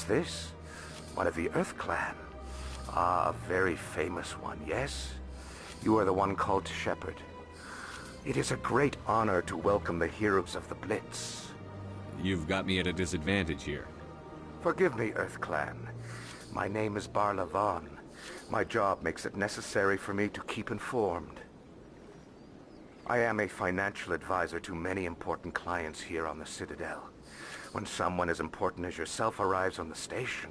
this? One of the Earth Clan. Ah, a very famous one, yes? You are the one called Shepherd. It is a great honor to welcome the heroes of the Blitz. You've got me at a disadvantage here. Forgive me, Earth Clan. My name is Barla Vaughn. My job makes it necessary for me to keep informed. I am a financial advisor to many important clients here on the Citadel. When someone as important as yourself arrives on the station,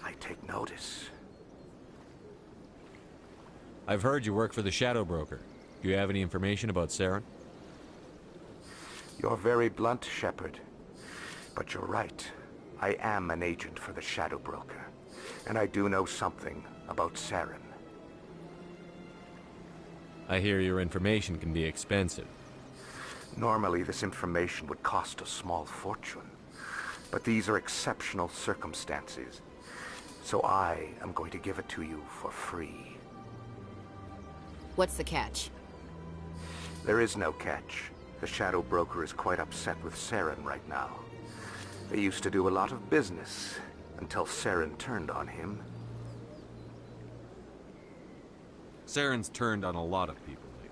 I take notice. I've heard you work for the Shadow Broker. Do you have any information about Saren? You're very blunt, Shepherd. But you're right. I am an agent for the Shadow Broker. And I do know something about Saren. I hear your information can be expensive. Normally, this information would cost a small fortune. But these are exceptional circumstances. So I am going to give it to you for free. What's the catch? There is no catch. The Shadow Broker is quite upset with Saren right now. They used to do a lot of business, until Saren turned on him. Saren's turned on a lot of people lately.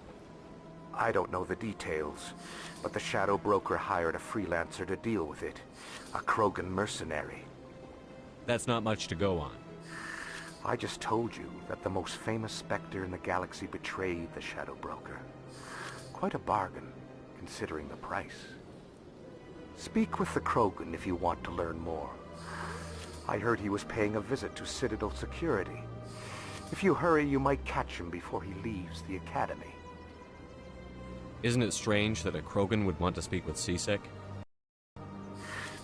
I don't know the details, but the Shadow Broker hired a freelancer to deal with it. A Krogan mercenary. That's not much to go on. I just told you that the most famous Spectre in the galaxy betrayed the Shadow Broker. Quite a bargain, considering the price. Speak with the Krogan if you want to learn more. I heard he was paying a visit to Citadel security. If you hurry, you might catch him before he leaves the Academy. Isn't it strange that a Krogan would want to speak with C-Sec?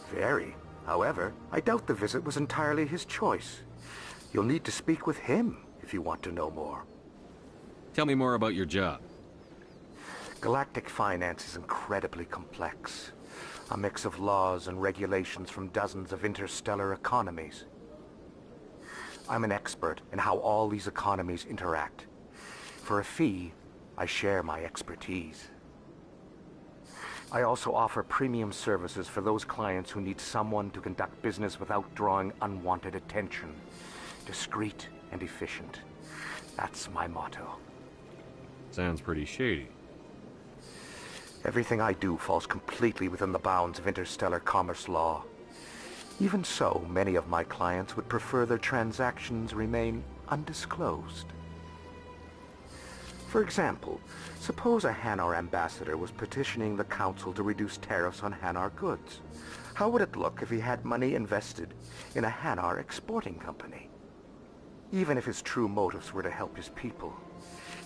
Very. However, I doubt the visit was entirely his choice. You'll need to speak with him if you want to know more. Tell me more about your job. Galactic finance is incredibly complex. A mix of laws and regulations from dozens of interstellar economies. I'm an expert in how all these economies interact. For a fee, I share my expertise. I also offer premium services for those clients who need someone to conduct business without drawing unwanted attention. Discreet and efficient. That's my motto. Sounds pretty shady. Everything I do falls completely within the bounds of interstellar commerce law. Even so, many of my clients would prefer their transactions remain undisclosed. For example, suppose a Hanar ambassador was petitioning the Council to reduce tariffs on Hanar goods. How would it look if he had money invested in a Hanar exporting company? Even if his true motives were to help his people,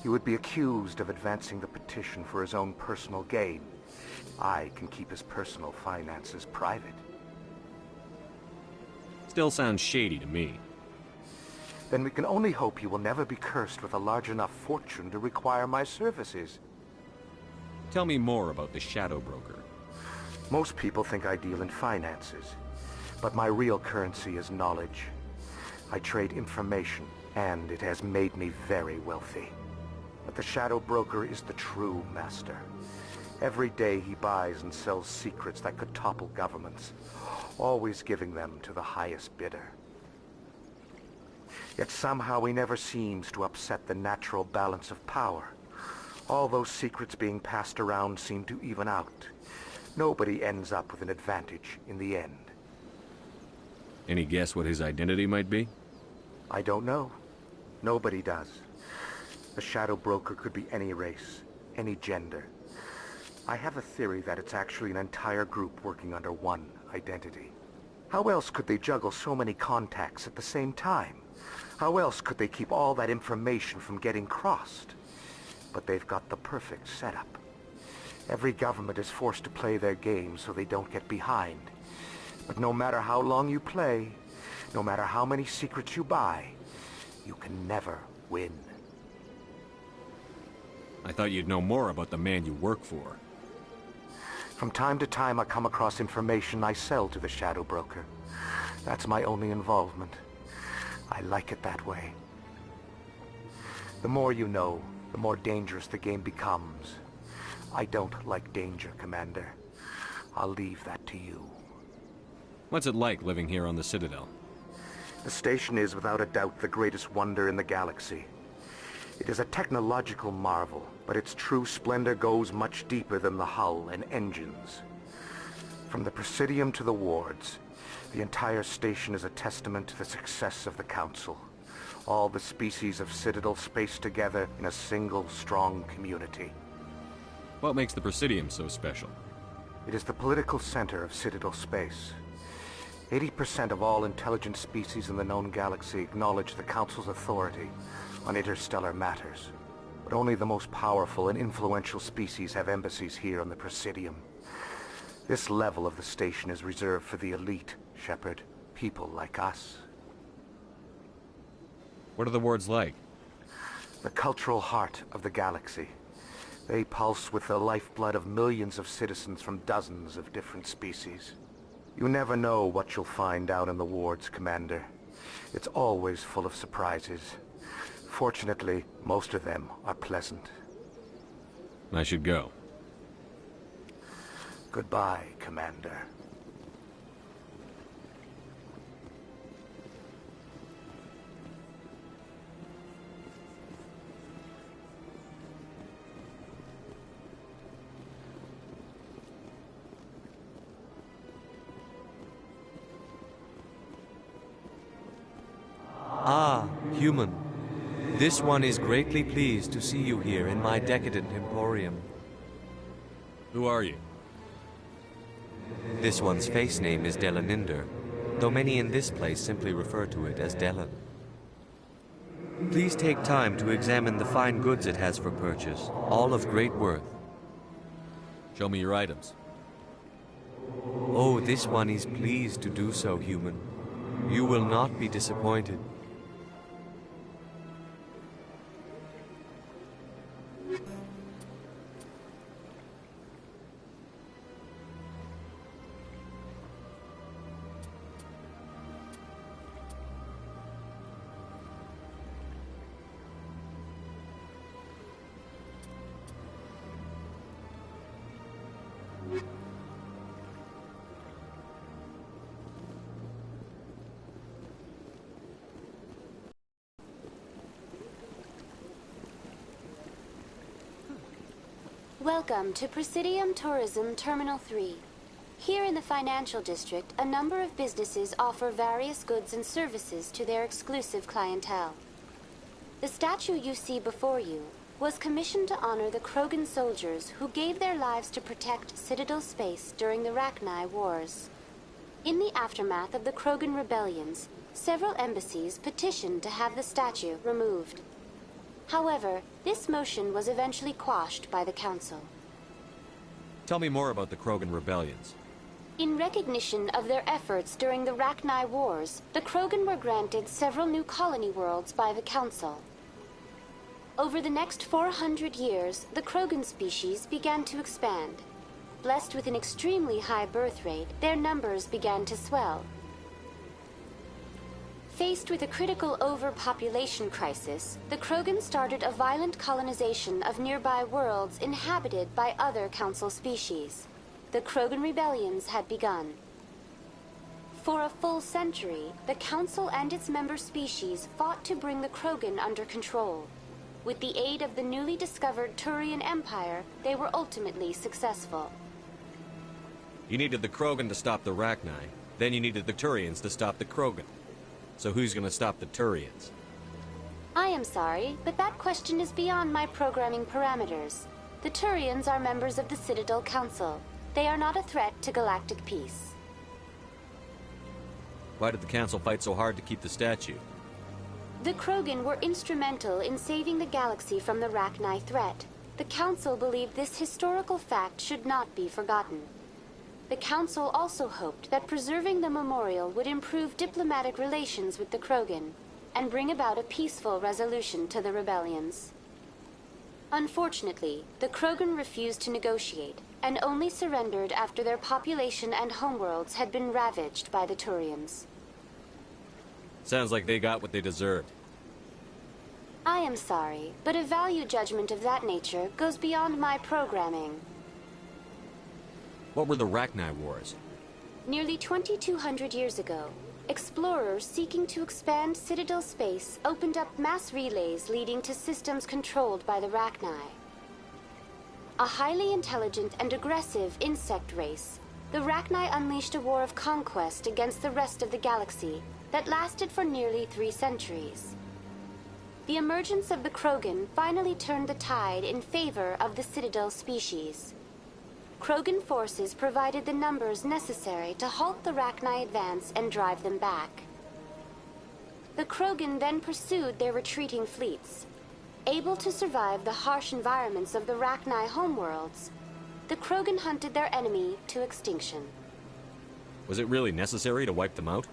he would be accused of advancing the petition for his own personal gain. I can keep his personal finances private. Still sounds shady to me. Then we can only hope you will never be cursed with a large enough fortune to require my services. Tell me more about the Shadow Broker. Most people think I deal in finances, but my real currency is knowledge. I trade information, and it has made me very wealthy. But the Shadow Broker is the true master. Every day he buys and sells secrets that could topple governments, always giving them to the highest bidder. Yet somehow he never seems to upset the natural balance of power. All those secrets being passed around seem to even out. Nobody ends up with an advantage in the end. Any guess what his identity might be? I don't know. Nobody does. The Shadow Broker could be any race, any gender. I have a theory that it's actually an entire group working under one identity. How else could they juggle so many contacts at the same time? How else could they keep all that information from getting crossed? But they've got the perfect setup. Every government is forced to play their game so they don't get behind. But no matter how long you play, no matter how many secrets you buy, you can never win. I thought you'd know more about the man you work for. From time to time I come across information I sell to the Shadow Broker. That's my only involvement. I like it that way. The more you know, the more dangerous the game becomes. I don't like danger, Commander. I'll leave that to you. What's it like living here on the Citadel? The station is without a doubt the greatest wonder in the galaxy. It is a technological marvel, but its true splendor goes much deeper than the hull and engines. From the Presidium to the wards, the entire station is a testament to the success of the Council. All the species of Citadel spaced together in a single, strong community. What makes the Presidium so special? It is the political center of Citadel space. 80% of all intelligent species in the known galaxy acknowledge the Council's authority on interstellar matters. But only the most powerful and influential species have embassies here on the Presidium. This level of the station is reserved for the elite, Shepard. People like us. What are the wards like? The cultural heart of the galaxy. They pulse with the lifeblood of millions of citizens from dozens of different species. You never know what you'll find out in the wards, Commander. It's always full of surprises. Fortunately, most of them are pleasant. I should go. Goodbye, Commander. Ah, human. This one is greatly pleased to see you here in my decadent emporium. Who are you? This one's face name is Delaninder, though many in this place simply refer to it as Delan. Please take time to examine the fine goods it has for purchase, all of great worth. Show me your items. Oh, this one is pleased to do so, human. You will not be disappointed. Welcome to Presidium Tourism Terminal 3. Here in the financial district, a number of businesses offer various goods and services to their exclusive clientele. The statue you see before you was commissioned to honor the Krogan soldiers who gave their lives to protect Citadel space during the Rachni Wars. In the aftermath of the Krogan rebellions, several embassies petitioned to have the statue removed. However, this motion was eventually quashed by the Council. Tell me more about the Krogan rebellions. In recognition of their efforts during the Rachni Wars, the Krogan were granted several new colony worlds by the Council. Over the next 400 years, the Krogan species began to expand. Blessed with an extremely high birth rate, their numbers began to swell. Faced with a critical overpopulation crisis, the Krogan started a violent colonization of nearby worlds inhabited by other Council species. The Krogan rebellions had begun. For a full century, the Council and its member species fought to bring the Krogan under control. With the aid of the newly discovered Turian Empire, they were ultimately successful. You needed the Krogan to stop the Rachni, then you needed the Turians to stop the Krogan. So who's gonna stop the Turians? I am sorry, but that question is beyond my programming parameters. The Turians are members of the Citadel Council. They are not a threat to galactic peace. Why did the Council fight so hard to keep the statue? The Krogan were instrumental in saving the galaxy from the Rachni threat. The Council believed this historical fact should not be forgotten. The Council also hoped that preserving the memorial would improve diplomatic relations with the Krogan and bring about a peaceful resolution to the rebellions. Unfortunately, the Krogan refused to negotiate and only surrendered after their population and homeworlds had been ravaged by the Turians. Sounds like they got what they deserved. I am sorry, but a value judgment of that nature goes beyond my programming. What were the Rachni Wars? Nearly 2,200 years ago, explorers seeking to expand Citadel space opened up mass relays leading to systems controlled by the Rachni. A highly intelligent and aggressive insect race, the Rachni unleashed a war of conquest against the rest of the galaxy that lasted for nearly 3 centuries. The emergence of the Krogan finally turned the tide in favor of the Citadel species. Krogan forces provided the numbers necessary to halt the Rachni advance and drive them back. The Krogan then pursued their retreating fleets. Able to survive the harsh environments of the Rachni homeworlds, the Krogan hunted their enemy to extinction. Was it really necessary to wipe them out?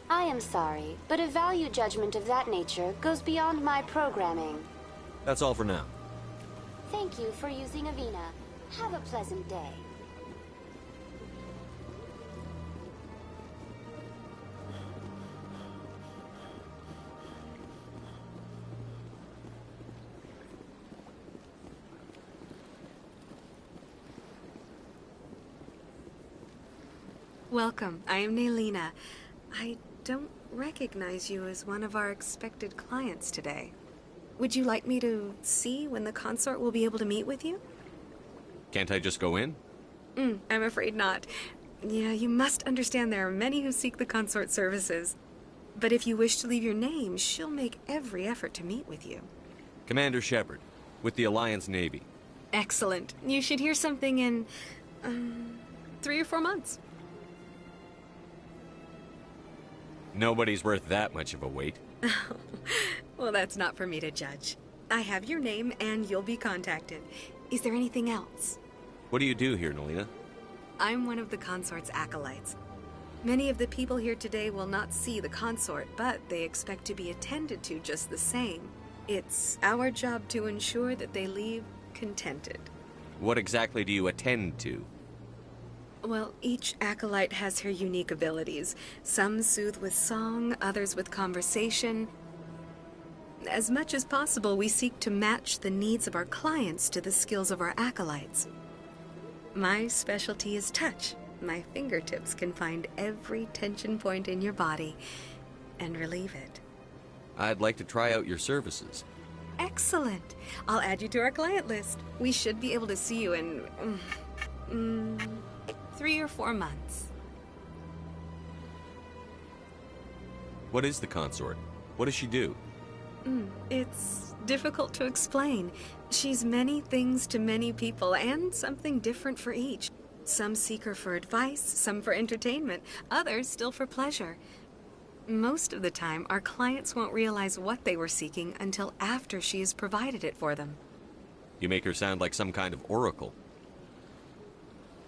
I am sorry, but a value judgment of that nature goes beyond my programming. That's all for now. Thank you for using Avina. Have a pleasant day. Welcome. I am Nelina. I don't recognize you as one of our expected clients today. Would you like me to see when the consort will be able to meet with you? Can't I just go in? I'm afraid not. Yeah, you must understand there are many who seek the consort services. But if you wish to leave your name, she'll make every effort to meet with you. Commander Shepard, with the Alliance Navy. Excellent. You should hear something in, 3 or 4 months. Nobody's worth that much of a wait. Well, that's not for me to judge. I have your name and you'll be contacted. Is there anything else? What do you do here, Nelina? I'm one of the consort's acolytes. Many of the people here today will not see the consort, but they expect to be attended to just the same. It's our job to ensure that they leave contented. What exactly do you attend to? Well, each acolyte has her unique abilities. Some soothe with song, others with conversation. As much as possible, we seek to match the needs of our clients to the skills of our acolytes. My specialty is touch. My fingertips can find every tension point in your body and relieve it. I'd like to try out your services. Excellent. I'll add you to our client list. We should be able to see you in 3 or 4 months. What is the consort? What does she do? It's difficult to explain. She's many things to many people, and something different for each. Some seek her for advice, some for entertainment, others still for pleasure. Most of the time, our clients won't realize what they were seeking until after she has provided it for them. You make her sound like some kind of oracle.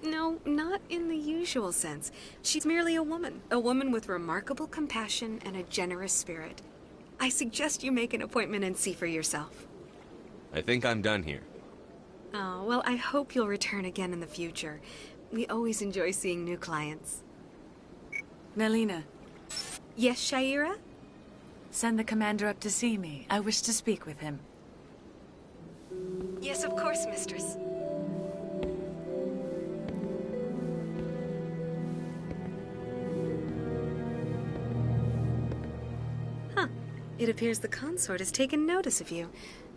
No, not in the usual sense. She's merely a woman with remarkable compassion and a generous spirit. I suggest you make an appointment and see for yourself. I think I'm done here. Oh, well, I hope you'll return again in the future. We always enjoy seeing new clients. Nelina, Yes, Shaira? send the commander up to see me. I wish to speak with him. Yes, of course, mistress. Huh. It appears the consort has taken notice of you.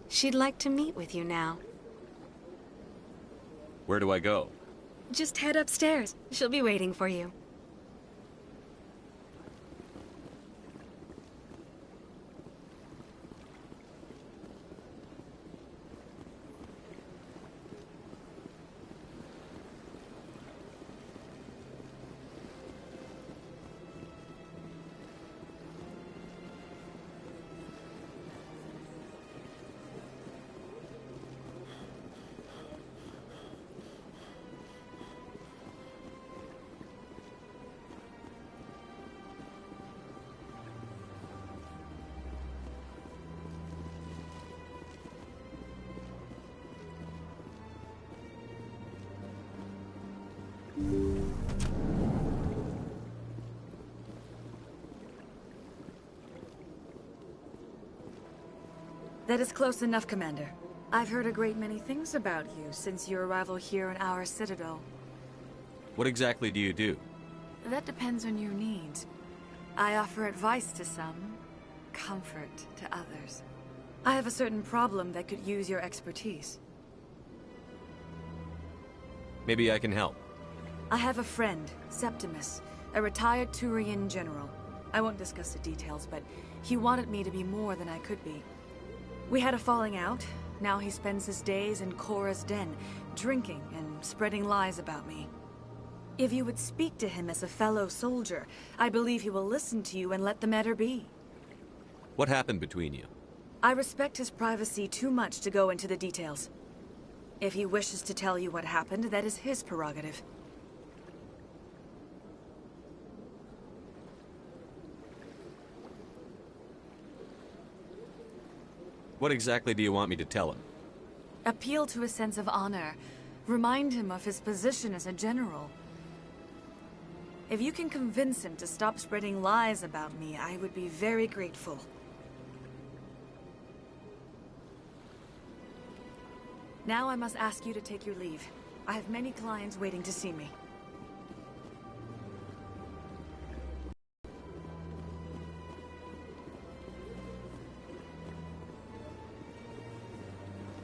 She'd like to meet with you now. Where do I go? Just head upstairs. She'll be waiting for you. That is close enough, Commander. I've heard a great many things about you since your arrival here in our citadel. What exactly do you do? That depends on your needs. I offer advice to some, comfort to others. I have a certain problem that could use your expertise. Maybe I can help. I have a friend, Septimus, a retired Turian general. I won't discuss the details, but he wanted me to be more than I could be. We had a falling out. Now he spends his days in Korra's den, drinking and spreading lies about me. If you would speak to him as a fellow soldier, I believe he will listen to you and let the matter be. What happened between you? I respect his privacy too much to go into the details. If he wishes to tell you what happened, that is his prerogative. What exactly do you want me to tell him? Appeal to his sense of honor. Remind him of his position as a general. If you can convince him to stop spreading lies about me, I would be very grateful. Now I must ask you to take your leave. I have many clients waiting to see me.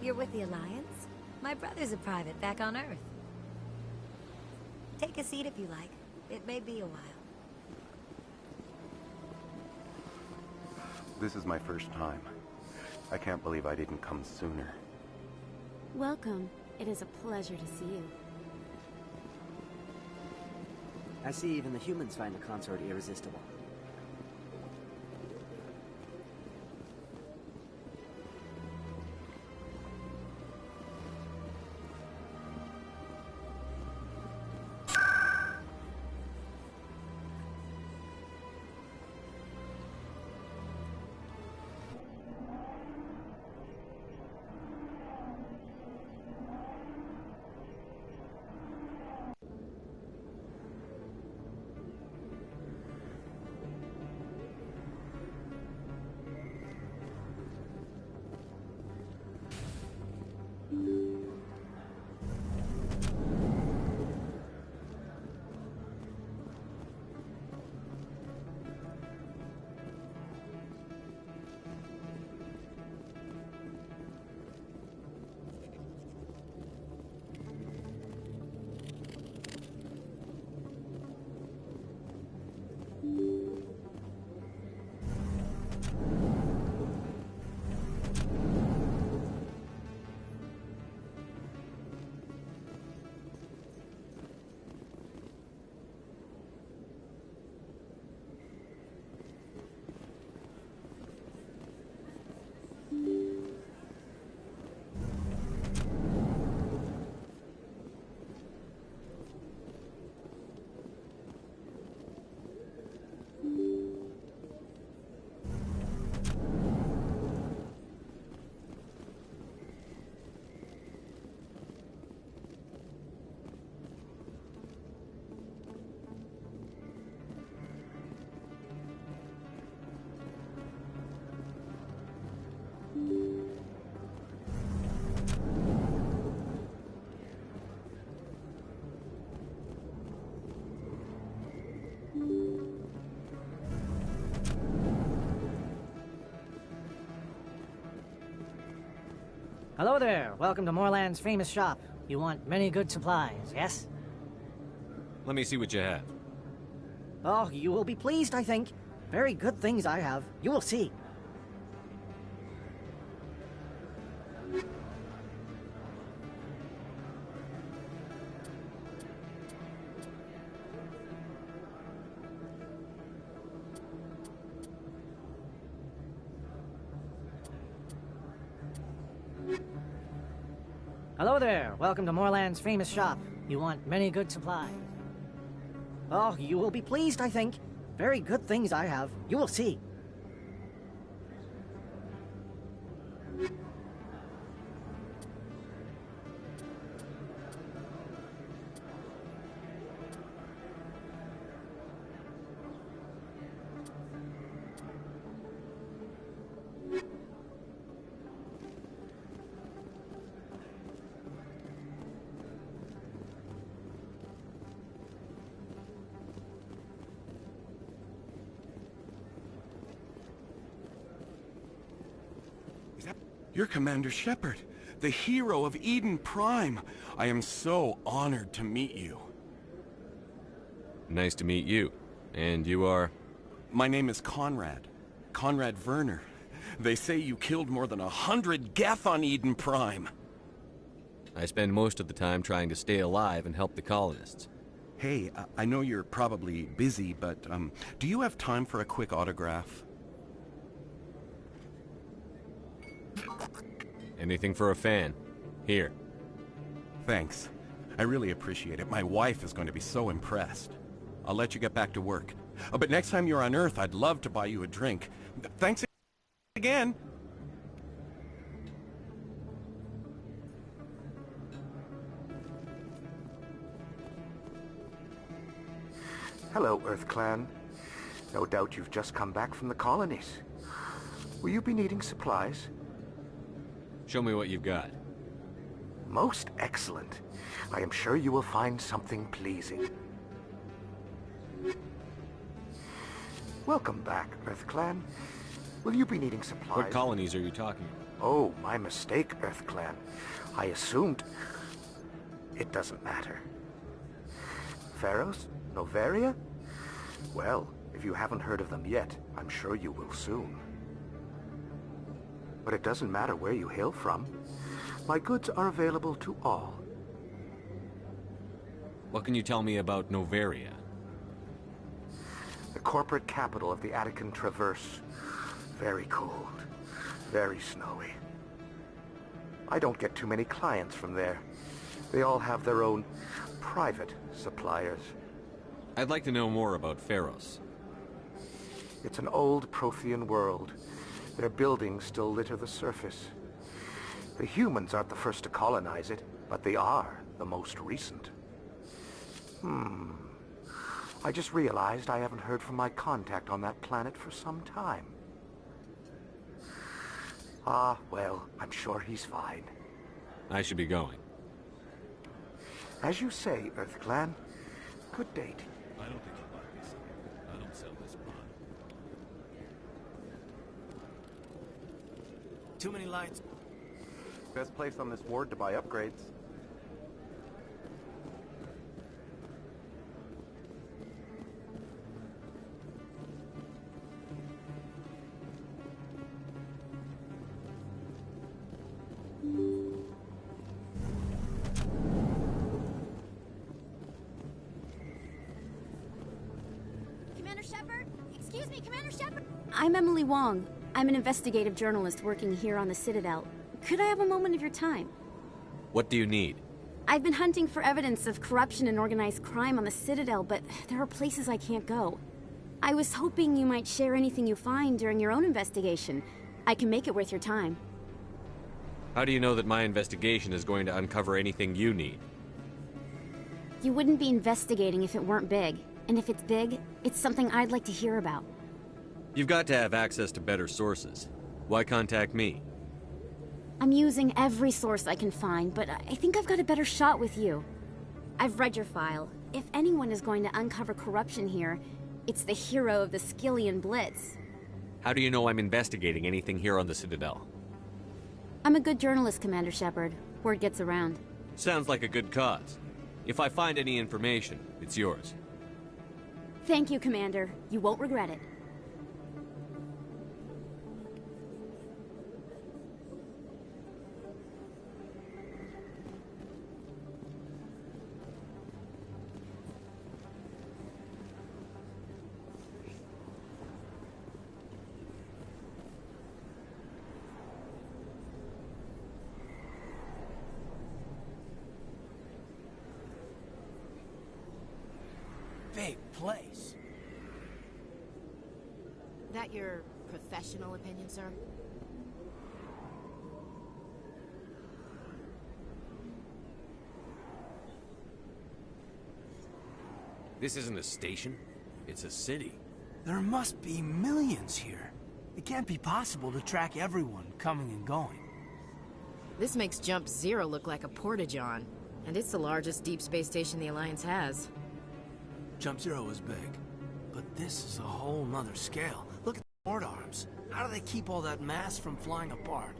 You're with the Alliance? My brother's a private back on Earth. Take a seat if you like. It may be a while. This is my first time. I can't believe I didn't come sooner. Welcome. It is a pleasure to see you. I see even the humans find the consort irresistible. Hello there. Welcome to Moorland's famous shop. You want many good supplies, yes? Let me see what you have. Oh, you will be pleased, I think. Very good things I have. You will see. Hello there. Welcome to Moorland's famous shop. You want many good supplies. Oh, you will be pleased, I think. Very good things I have. You will see. You're Commander Shepard, the hero of Eden Prime. I am so honored to meet you. Nice to meet you. And you are? My name is Conrad. Conrad Werner. They say you killed more than 100 Geth on Eden Prime. I spend most of the time trying to stay alive and help the colonists. Hey, I know you're probably busy, but do you have time for a quick autograph? Anything for a fan. Here. Thanks. I really appreciate it. My wife is going to be so impressed. I'll let you get back to work. But next time you're on Earth, I'd love to buy you a drink. Thanks again. Hello, Earth Clan. No doubt you've just come back from the colonies. Will you be needing supplies? Show me what you've got. Most excellent. I am sure you will find something pleasing. Welcome back, Earth Clan. Will you be needing supplies? What colonies are you talking about? Oh, my mistake, Earth Clan. I assumed... It doesn't matter. Pharos? Noveria? Well, if you haven't heard of them yet, I'm sure you will soon. But it doesn't matter where you hail from. My goods are available to all. What can you tell me about Noveria? The corporate capital of the Attican Traverse. Very cold. Very snowy. I don't get too many clients from there. They all have their own private suppliers. I'd like to know more about Pharos. It's an old Prothean world. Their buildings still litter the surface. The humans aren't the first to colonize it, but they are the most recent. I just realized I haven't heard from my contact on that planet for some time. Ah, well, I'm sure he's fine. I should be going. As you say, Earth Clan. Good date. I don't think you like this. I don't sell this bond. Too many lights. Best place on this ward to buy upgrades. Commander Shepard? Excuse me, Commander Shepard? I'm Emily Wong. I'm an investigative journalist working here on the Citadel. Could I have a moment of your time? What do you need? I've been hunting for evidence of corruption and organized crime on the Citadel, but there are places I can't go. I was hoping you might share anything you find during your own investigation. I can make it worth your time. How do you know that my investigation is going to uncover anything you need? You wouldn't be investigating if it weren't big. And if it's big, it's something I'd like to hear about. You've got to have access to better sources. Why contact me? I'm using every source I can find, but I think I've got a better shot with you. I've read your file. If anyone is going to uncover corruption here, it's the hero of the Skillian Blitz. How do you know I'm investigating anything here on the Citadel? I'm a good journalist, Commander Shepard. Word gets around. Sounds like a good cause. If I find any information, it's yours. Thank you, Commander. You won't regret it. Big place. That your professional opinion, sir? This isn't a station. It's a city. There must be millions here. It can't be possible to track everyone coming and going. This makes Jump Zero look like a porta-john. And it's the largest deep space station the Alliance has. Jump Zero is big, but this is a whole nother scale. Look at the port arms. How do they keep all that mass from flying apart?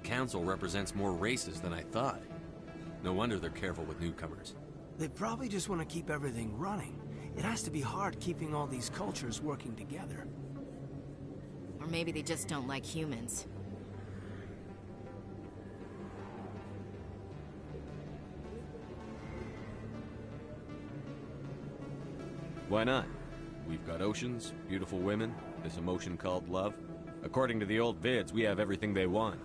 council represents more races than I thought. No wonder they're careful with newcomers. They probably just want to keep everything running. It has to be hard keeping all these cultures working together. Or maybe they just don't like humans. Why not? We've got oceans, beautiful women, this emotion called love. According to the old vids, we have everything they want.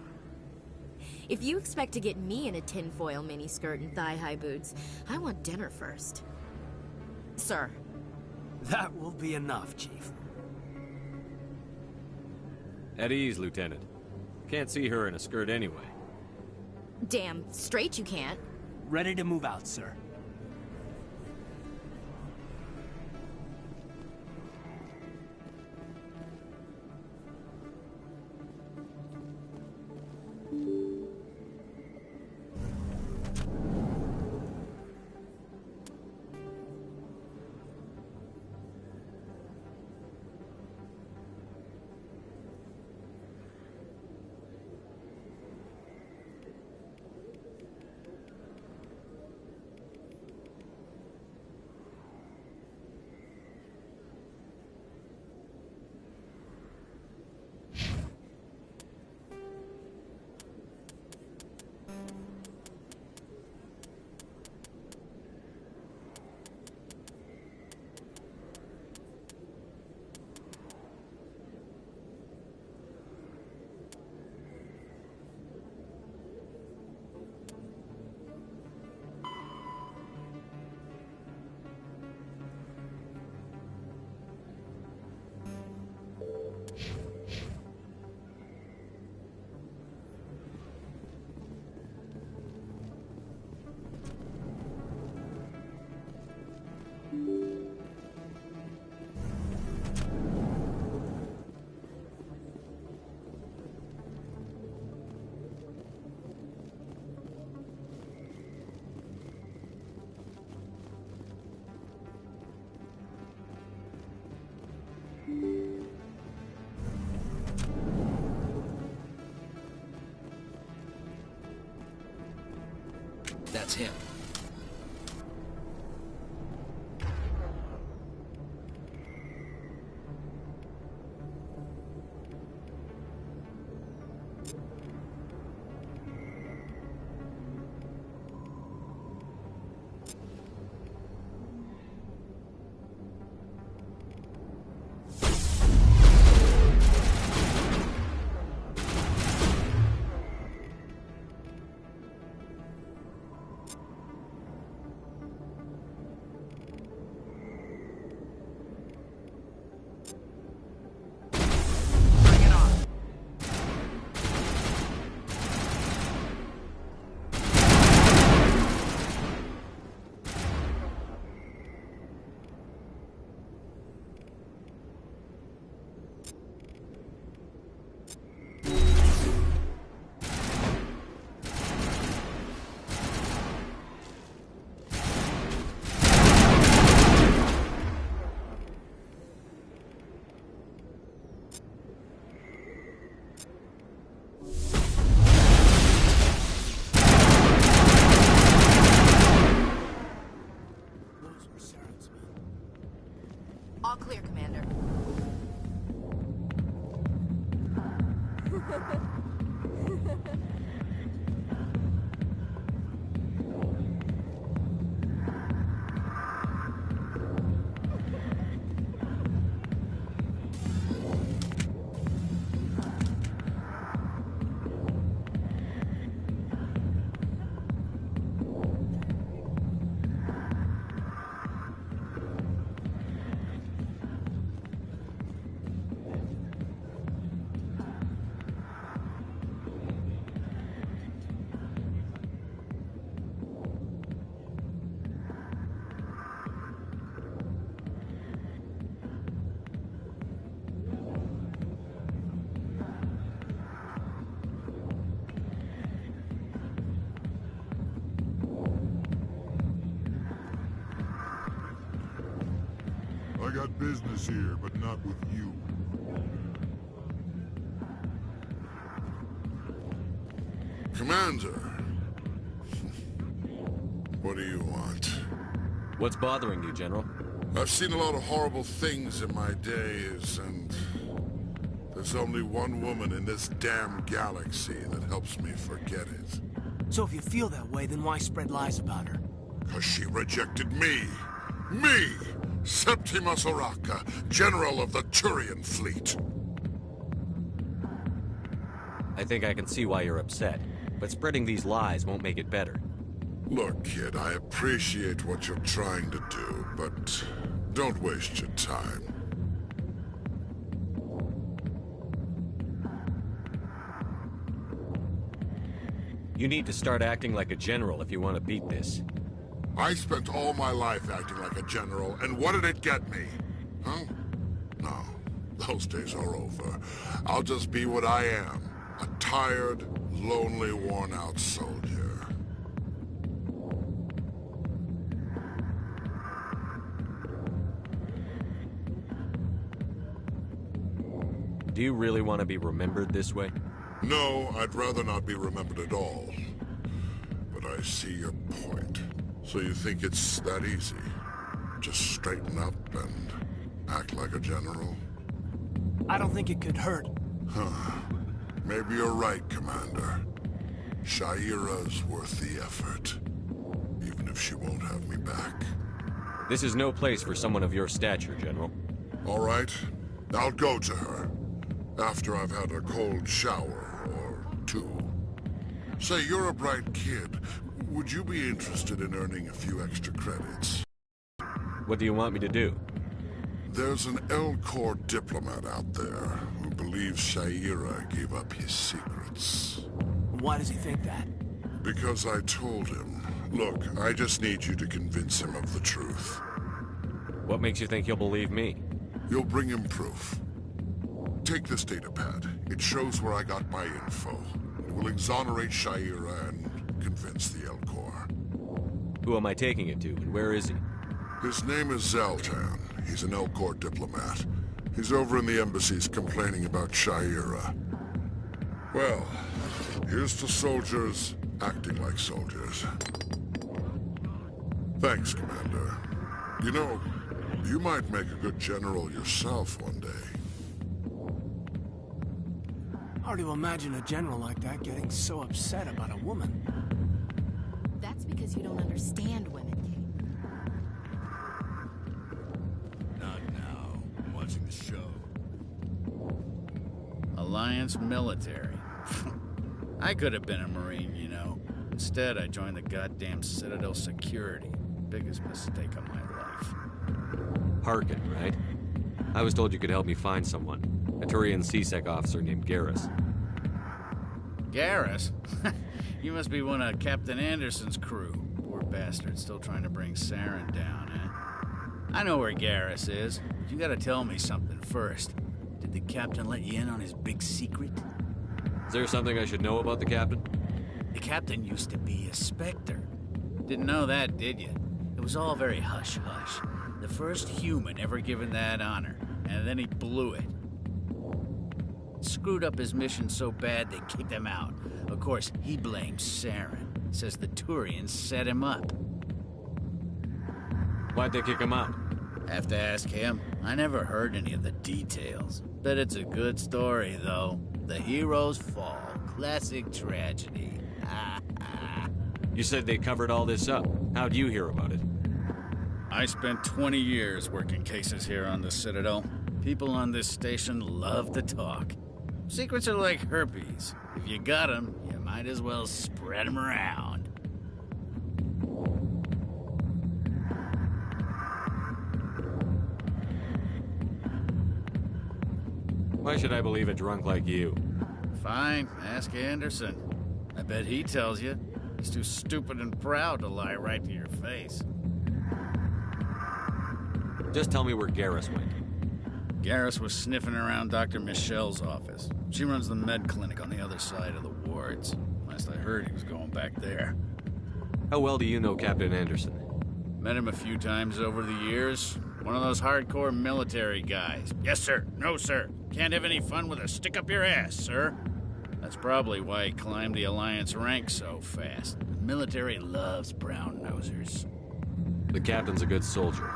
If you expect to get me in a tinfoil miniskirt and thigh-high boots, I want dinner first. Sir. That will be enough, Chief. At ease, Lieutenant. Can't see her in a skirt anyway. Damn straight you can't. Ready to move out, sir. That's him. All clear, Commander. I got business here, but not with you. Commander. What do you want? What's bothering you, General? I've seen a lot of horrible things in my days, and there's only one woman in this damn galaxy that helps me forget it. So if you feel that way, then why spread lies about her? 'Cause she rejected me! Me! Septimus Oraka, General of the Turian Fleet! I think I can see why you're upset, but spreading these lies won't make it better. Look, kid, I appreciate what you're trying to do, but don't waste your time. You need to start acting like a general if you want to beat this. I spent all my life acting like a general, and what did it get me? Huh? No, those days are over. I'll just be what I am. A tired, lonely, worn-out soldier. Do you really want to be remembered this way? No, I'd rather not be remembered at all. But I see your point. So you think it's that easy? Just straighten up and act like a general? I don't think it could hurt. Huh. Maybe you're right, Commander. Shaira's worth the effort. Even if she won't have me back. This is no place for someone of your stature, General. All right. I'll go to her. After I've had a cold shower, or two. Say, you're a bright kid. Would you be interested in earning a few extra credits? What do you want me to do? There's an L-Corps diplomat out there who believes Shaira gave up his secrets. Why does he think that? Because I told him. Look, I just need you to convince him of the truth. What makes you think he'll believe me? You'll bring him proof. Take this datapad. It shows where I got my info. It will exonerate Shaira and convince the L-Corps. Who am I taking it to, and where is he? His name is Zaltan. He's an L-Corps diplomat. He's over in the embassies complaining about Shaira. Well, here's to soldiers acting like soldiers. Thanks, Commander. You know, you might make a good general yourself one day. Hard to imagine a general like that getting so upset about a woman. That's because you don't understand women, Kate. Not now. I'm watching the show. Alliance military. I could have been a Marine, you know. Instead, I joined the goddamn Citadel security. Biggest mistake of my life. Harkin, right? I was told you could help me find someone. A Turian C-Sec officer named Garrus. Garrus? You must be one of Captain Anderson's crew. Poor bastard, still trying to bring Saren down, eh? I know where Garrus is, but you gotta tell me something first. Did the captain let you in on his big secret? Is there something I should know about the captain? The captain used to be a Spectre. Didn't know that, did you? It was all very hush-hush. The first human ever given that honor, and then he blew it. Screwed up his mission so bad they kicked him out. Of course, he blames Saren. Says the Turians set him up. Why'd they kick him out? Have to ask him. I never heard any of the details. Bet it's a good story, though. The hero's fall. Classic tragedy. You said they covered all this up. How'd you hear about it? I spent 20 years working cases here on the Citadel. People on this station love to talk. Secrets are like herpes. If you got them, you might as well spread them around. Why should I believe a drunk like you? Fine, ask Anderson. I bet he tells you. He's too stupid and proud to lie right to your face. Just tell me where Garrus went. Garrus was sniffing around Dr. Michelle's office. She runs the med clinic on the other side of the wards. Last I heard, he was going back there. How well do you know Captain Anderson? Met him a few times over the years. One of those hardcore military guys. Yes, sir. No, sir. Can't have any fun with a stick up your ass, sir. I That's probably why he climbed the Alliance ranks so fast. The military loves brown-nosers. The captain's a good soldier.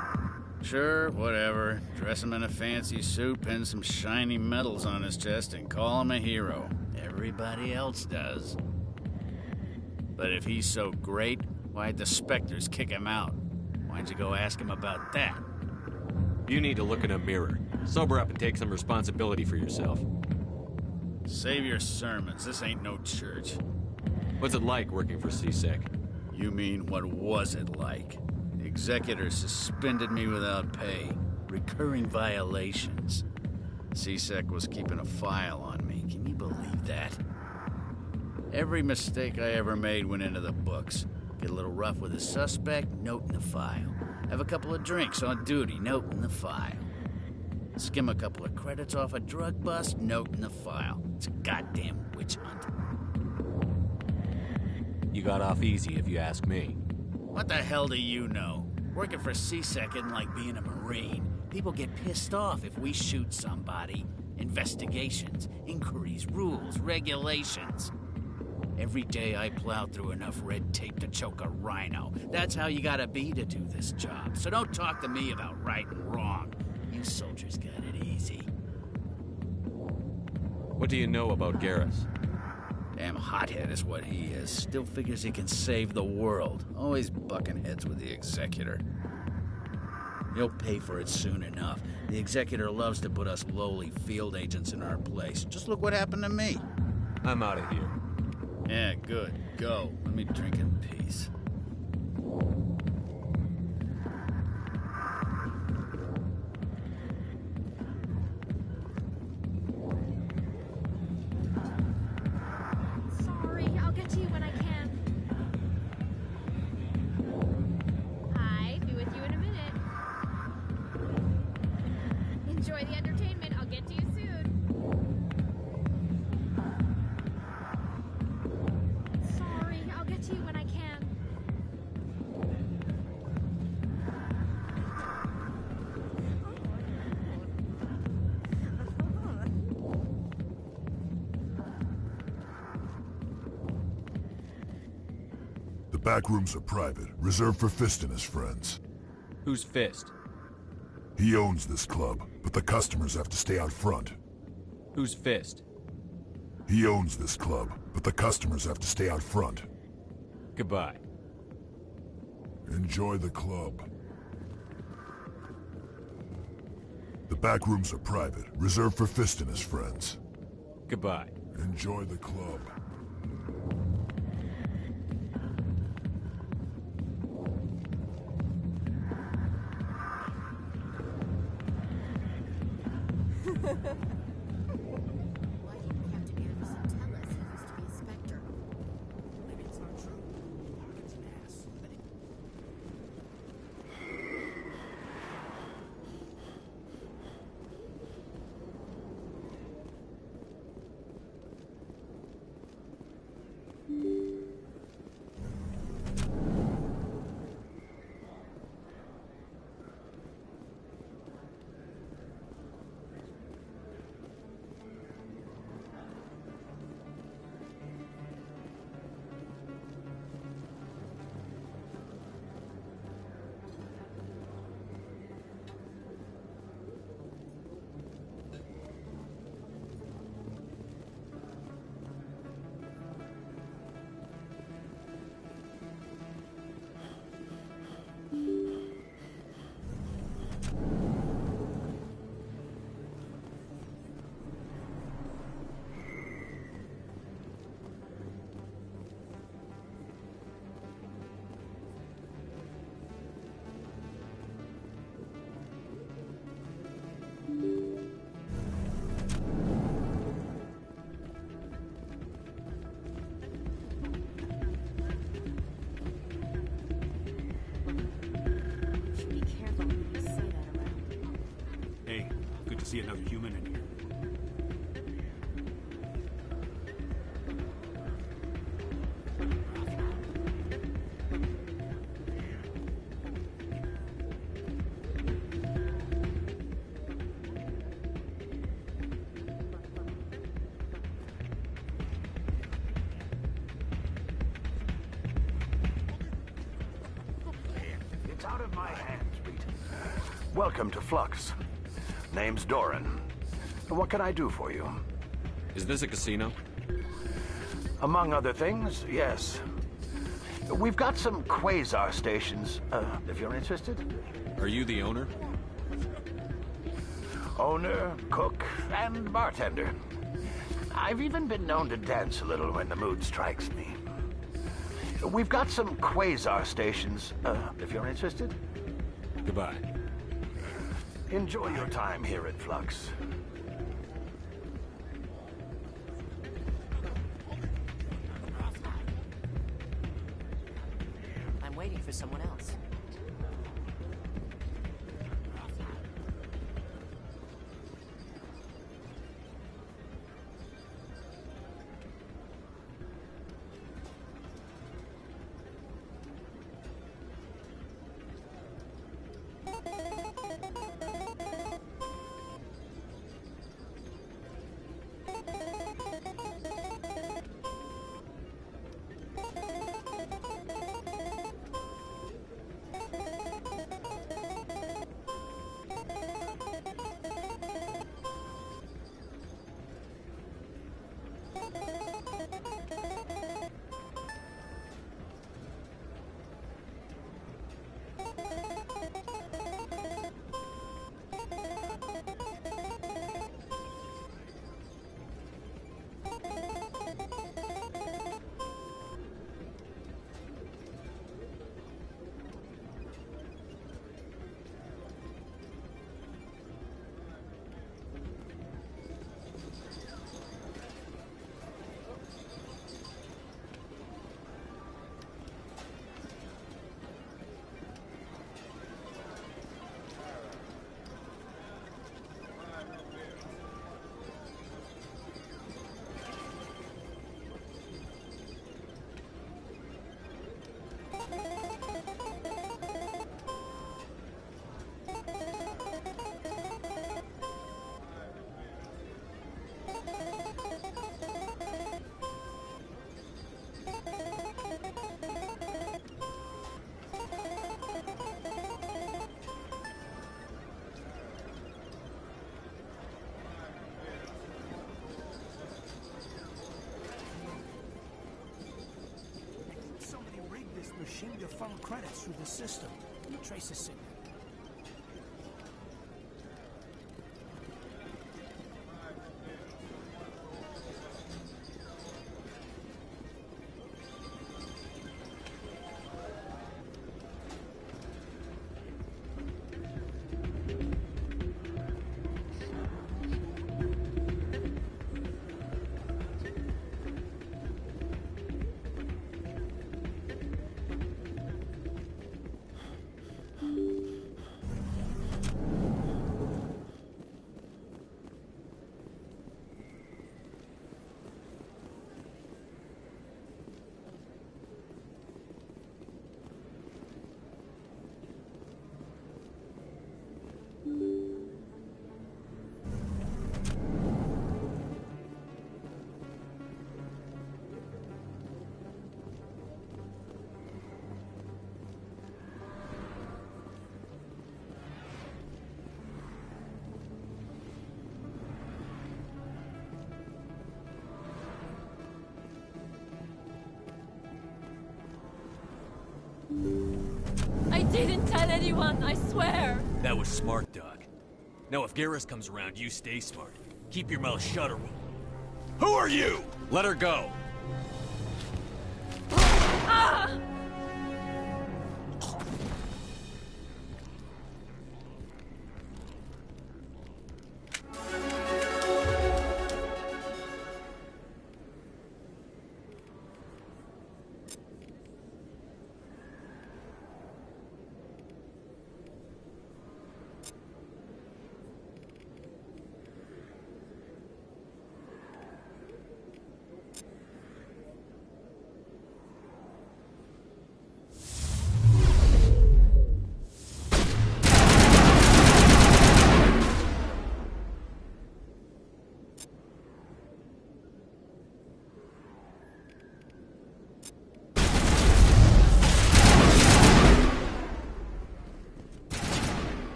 Sure, whatever. Dress him in a fancy suit, pin some shiny medals on his chest, and call him a hero. Everybody else does. But if he's so great, why'd the Spectres kick him out? Why'd you go ask him about that? You need to look in a mirror. Sober up and take some responsibility for yourself. Save your sermons. This ain't no church. What's it like working for CSEC? You mean, what was it like? The executor suspended me without pay. Recurring violations. CSEC was keeping a file on me. Can you believe that? Every mistake I ever made went into the books. Get a little rough with a suspect, note in the file. Have a couple of drinks on duty, note in the file. Skim a couple of credits off a drug bust, note in the file. It's a goddamn witch hunt. You got off easy, if you ask me. What the hell do you know? Working for CSEC isn't like being a Marine. People get pissed off if we shoot somebody. Investigations, inquiries, rules, regulations. Every day I plow through enough red tape to choke a rhino. That's how you gotta be to do this job. So don't talk to me about right and wrong. You soldiers got it easy. What do you know about Garrus? Damn hothead is what he is. Still figures he can save the world. Always bucking heads with the executor. He'll pay for it soon enough. The executor loves to put us lowly field agents in our place. Just look what happened to me. I'm out of here. Yeah, good. Go. Let me drink in peace. Sorry, I'll get to you when I can. Hi, be with you in a minute. Enjoy the entertainment. I'll get to you soon. Sorry, I'll get to you when I can. The back rooms are private, reserved for Fist and his friends. Who's Fist? He owns this club, but the customers have to stay out front. Who's Fist? He owns this club, but the customers have to stay out front. Goodbye. Enjoy the club. The back rooms are private, reserved for Fist and his friends. Goodbye. Enjoy the club. Why didn't Captain Anderson tell us he used to be a Spectre? Maybe it's not true. Harkin's an ass. See another human in here. It's out of my hands, Rita. Welcome to Flux. Name's Doran. What can I do for you? Is this a casino? Among other things, yes. We've got some quasar stations, if you're interested. Are you the owner? Owner, cook, and bartender. I've even been known to dance a little when the mood strikes me. We've got some quasar stations, if you're interested. Goodbye. Enjoy your time here at Flux. I'm waiting for someone else. Somebody rigged this machine to funnel credits through the system. Let me trace a signal. I didn't tell anyone, I swear! That was smart, Doc. Now if Garrus comes around, you stay smart. Keep your mouth shut or we'll... Who are you? Let her go! Ah!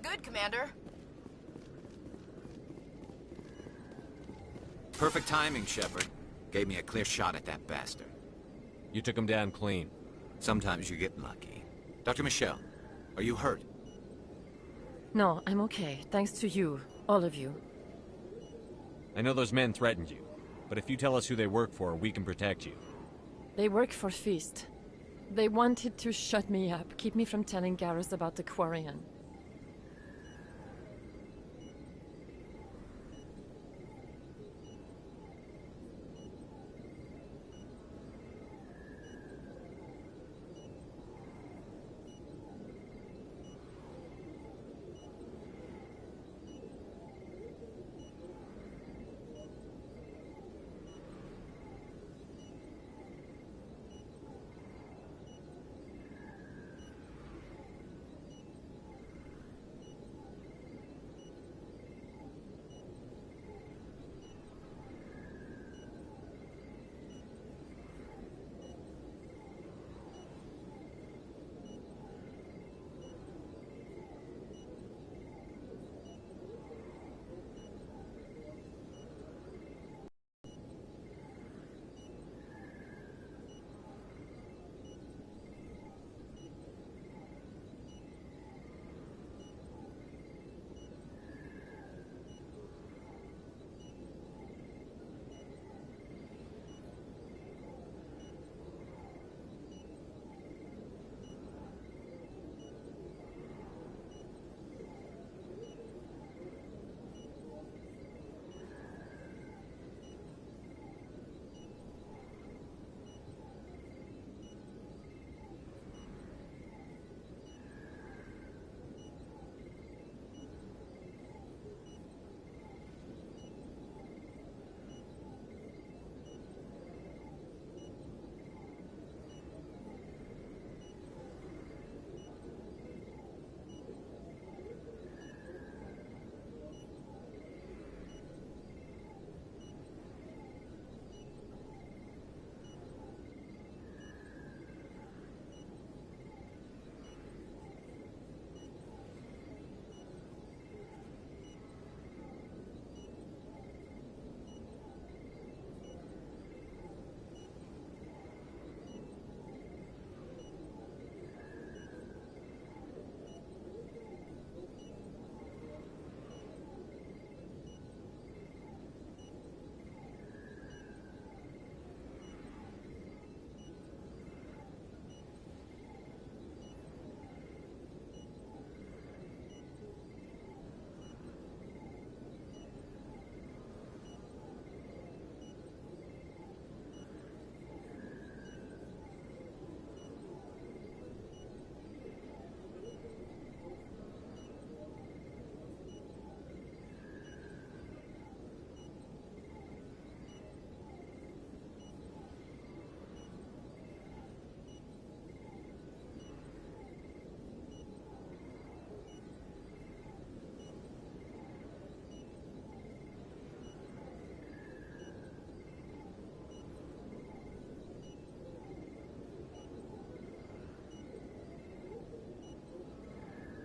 We're good, Commander. Perfect timing, Shepard. Gave me a clear shot at that bastard. You took him down clean. Sometimes you get lucky. Dr. Michelle, are you hurt? No, I'm okay. Thanks to you. All of you. I know those men threatened you, but if you tell us who they work for, we can protect you. They work for Feast. They wanted to shut me up, keep me from telling Garrus about the Quarian.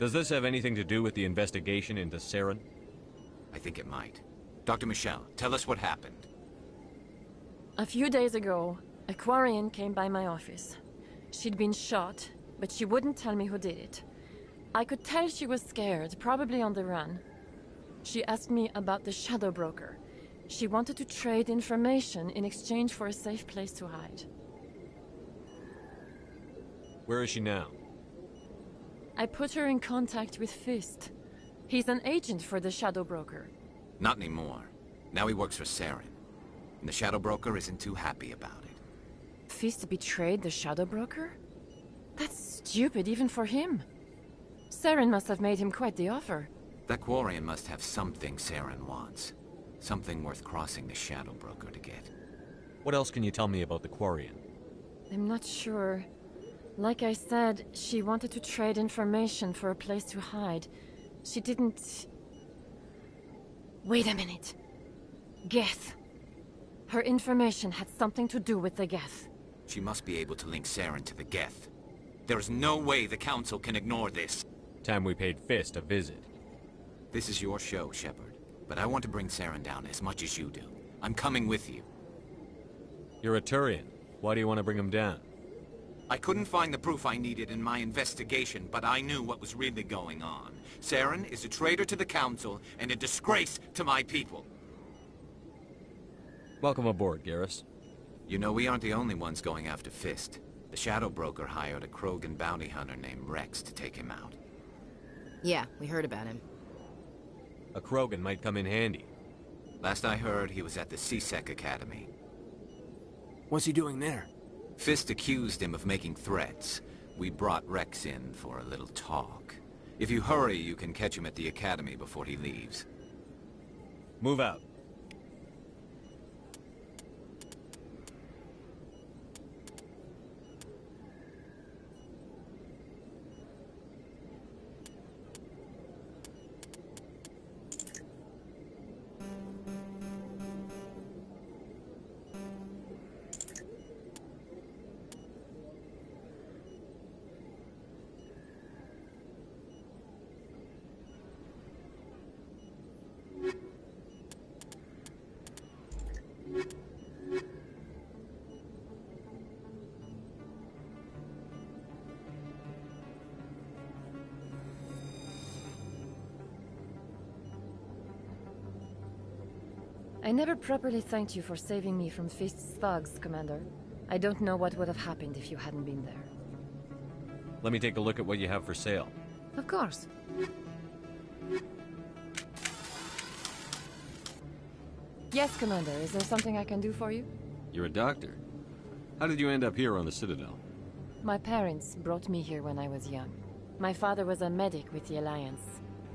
Does this have anything to do with the investigation into Saren? I think it might. Dr. Michelle, tell us what happened. A few days ago, a Quarian came by my office. She'd been shot, but she wouldn't tell me who did it. I could tell she was scared, probably on the run. She asked me about the Shadow Broker. She wanted to trade information in exchange for a safe place to hide. Where is she now? I put her in contact with Fist. He's an agent for the Shadow Broker. Not anymore. Now he works for Saren. And the Shadow Broker isn't too happy about it. Fist betrayed the Shadow Broker? That's stupid even for him. Saren must have made him quite the offer. That Quarian must have something Saren wants. Something worth crossing the Shadow Broker to get. What else can you tell me about the Quarian? I'm not sure. Like I said, she wanted to trade information for a place to hide. She didn't... Wait a minute. Geth. Her information had something to do with the Geth. She must be able to link Saren to the Geth. There is no way the Council can ignore this. Time we paid Fist a visit. This is your show, Shepard. But I want to bring Saren down as much as you do. I'm coming with you. You're a Turian. Why do you want to bring him down? I couldn't find the proof I needed in my investigation, but I knew what was really going on. Saren is a traitor to the Council and a disgrace to my people. Welcome aboard, Garrus. You know, we aren't the only ones going after Fist. The Shadow Broker hired a Krogan bounty hunter named Rex to take him out. Yeah, we heard about him. A Krogan might come in handy. Last I heard, he was at the C-Sec Academy. What's he doing there? Fist accused him of making threats. We brought Rex in for a little talk. If you hurry, you can catch him at the Academy before he leaves. Move out. I never properly thanked you for saving me from Fist's thugs, Commander. I don't know what would have happened if you hadn't been there. Let me take a look at what you have for sale. Of course. Yes, Commander. Is there something I can do for you? You're a doctor. How did you end up here on the Citadel? My parents brought me here when I was young. My father was a medic with the Alliance.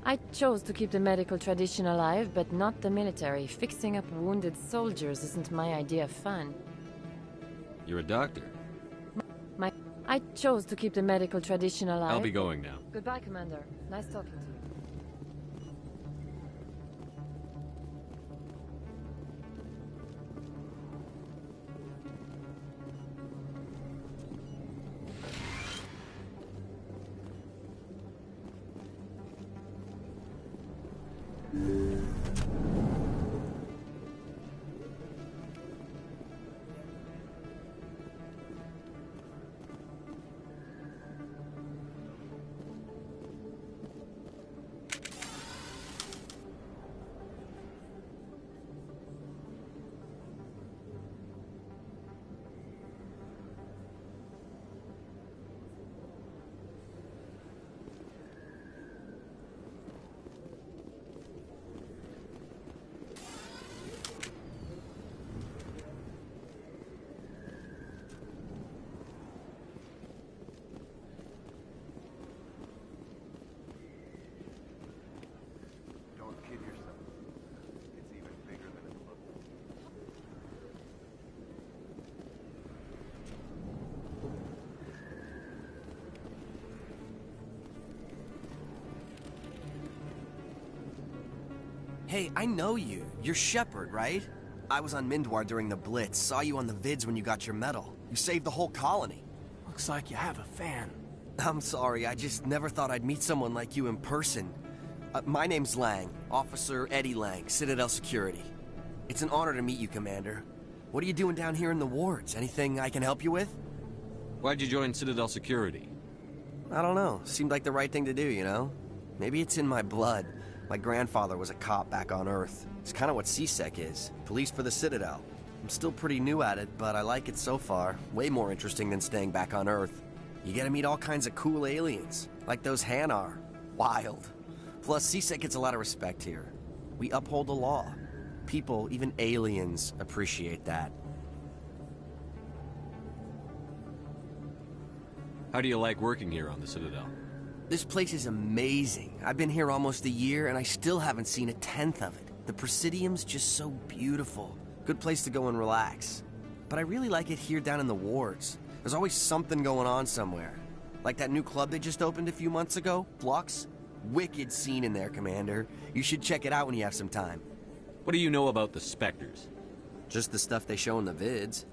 I chose to keep the medical tradition alive, but not the military. Fixing up wounded soldiers isn't my idea of fun. You're a doctor. I chose to keep the medical tradition alive. I'll be going now. Goodbye, Commander. Nice talking to you. Hey, I know you. You're Shepard, right? I was on Mindwar during the Blitz. Saw you on the vids when you got your medal. You saved the whole colony. Looks like you have a fan. I'm sorry, I just never thought I'd meet someone like you in person. My name's Lang, Officer Eddie Lang, Citadel Security. It's an honor to meet you, Commander. What are you doing down here in the wards? Anything I can help you with? Why'd you join Citadel Security? I don't know. Seemed like the right thing to do, you know? Maybe it's in my blood. My grandfather was a cop back on Earth. It's kind of what C-Sec is. Police for the Citadel. I'm still pretty new at it, but I like it so far. Way more interesting than staying back on Earth. You get to meet all kinds of cool aliens, like those Hanar. Wild. Plus, C-Sec gets a lot of respect here. We uphold the law. People, even aliens, appreciate that. How do you like working here on the Citadel? This place is amazing. I've been here almost a year, and I still haven't seen a tenth of it. The Presidium's just so beautiful. Good place to go and relax. But I really like it here down in the wards. There's always something going on somewhere. Like that new club they just opened a few months ago, Flux. Wicked scene in there, Commander. You should check it out when you have some time. What do you know about the Spectres? Just the stuff they show in the vids.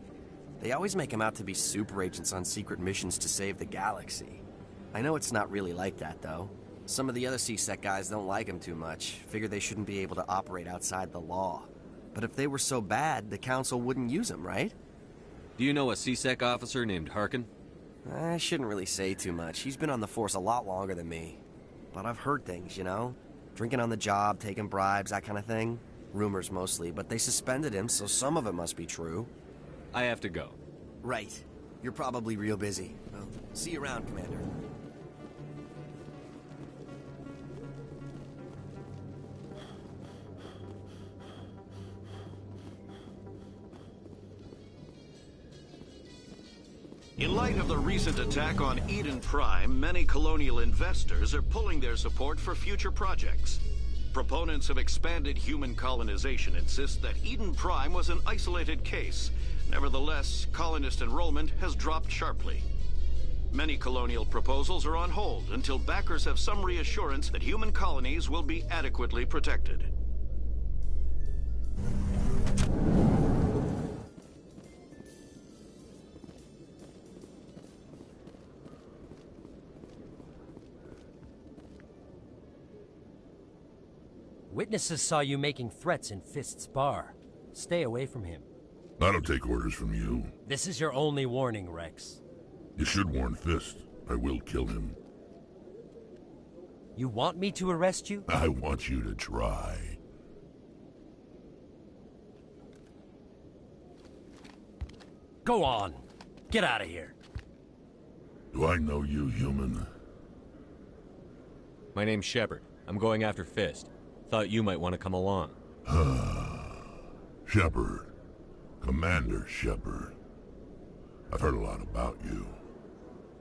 They always make them out to be super agents on secret missions to save the galaxy. I know it's not really like that, though. Some of the other CSEC guys don't like him too much. Figure they shouldn't be able to operate outside the law. But if they were so bad, the council wouldn't use them, right? Do you know a CSEC officer named Harkin? I shouldn't really say too much. He's been on the force a lot longer than me. But I've heard things, you know? Drinking on the job, taking bribes, that kind of thing. Rumors mostly, but they suspended him, so some of it must be true. I have to go. Right. You're probably real busy. Well, see you around, Commander. In light of the recent attack on Eden Prime, many colonial investors are pulling their support for future projects. Proponents of expanded human colonization insist that Eden Prime was an isolated case. Nevertheless, colonist enrollment has dropped sharply. Many colonial proposals are on hold until backers have some reassurance that human colonies will be adequately protected. Witnesses saw you making threats in Fist's bar. Stay away from him. I don't take orders from you. This is your only warning, Rex. You should warn Fist. I will kill him. You want me to arrest you? I want you to try. Go on. Get out of here. Do I know you, human? My name's Shepard. I'm going after Fist. Thought you might want to come along. Shepard. Commander Shepard. I've heard a lot about you.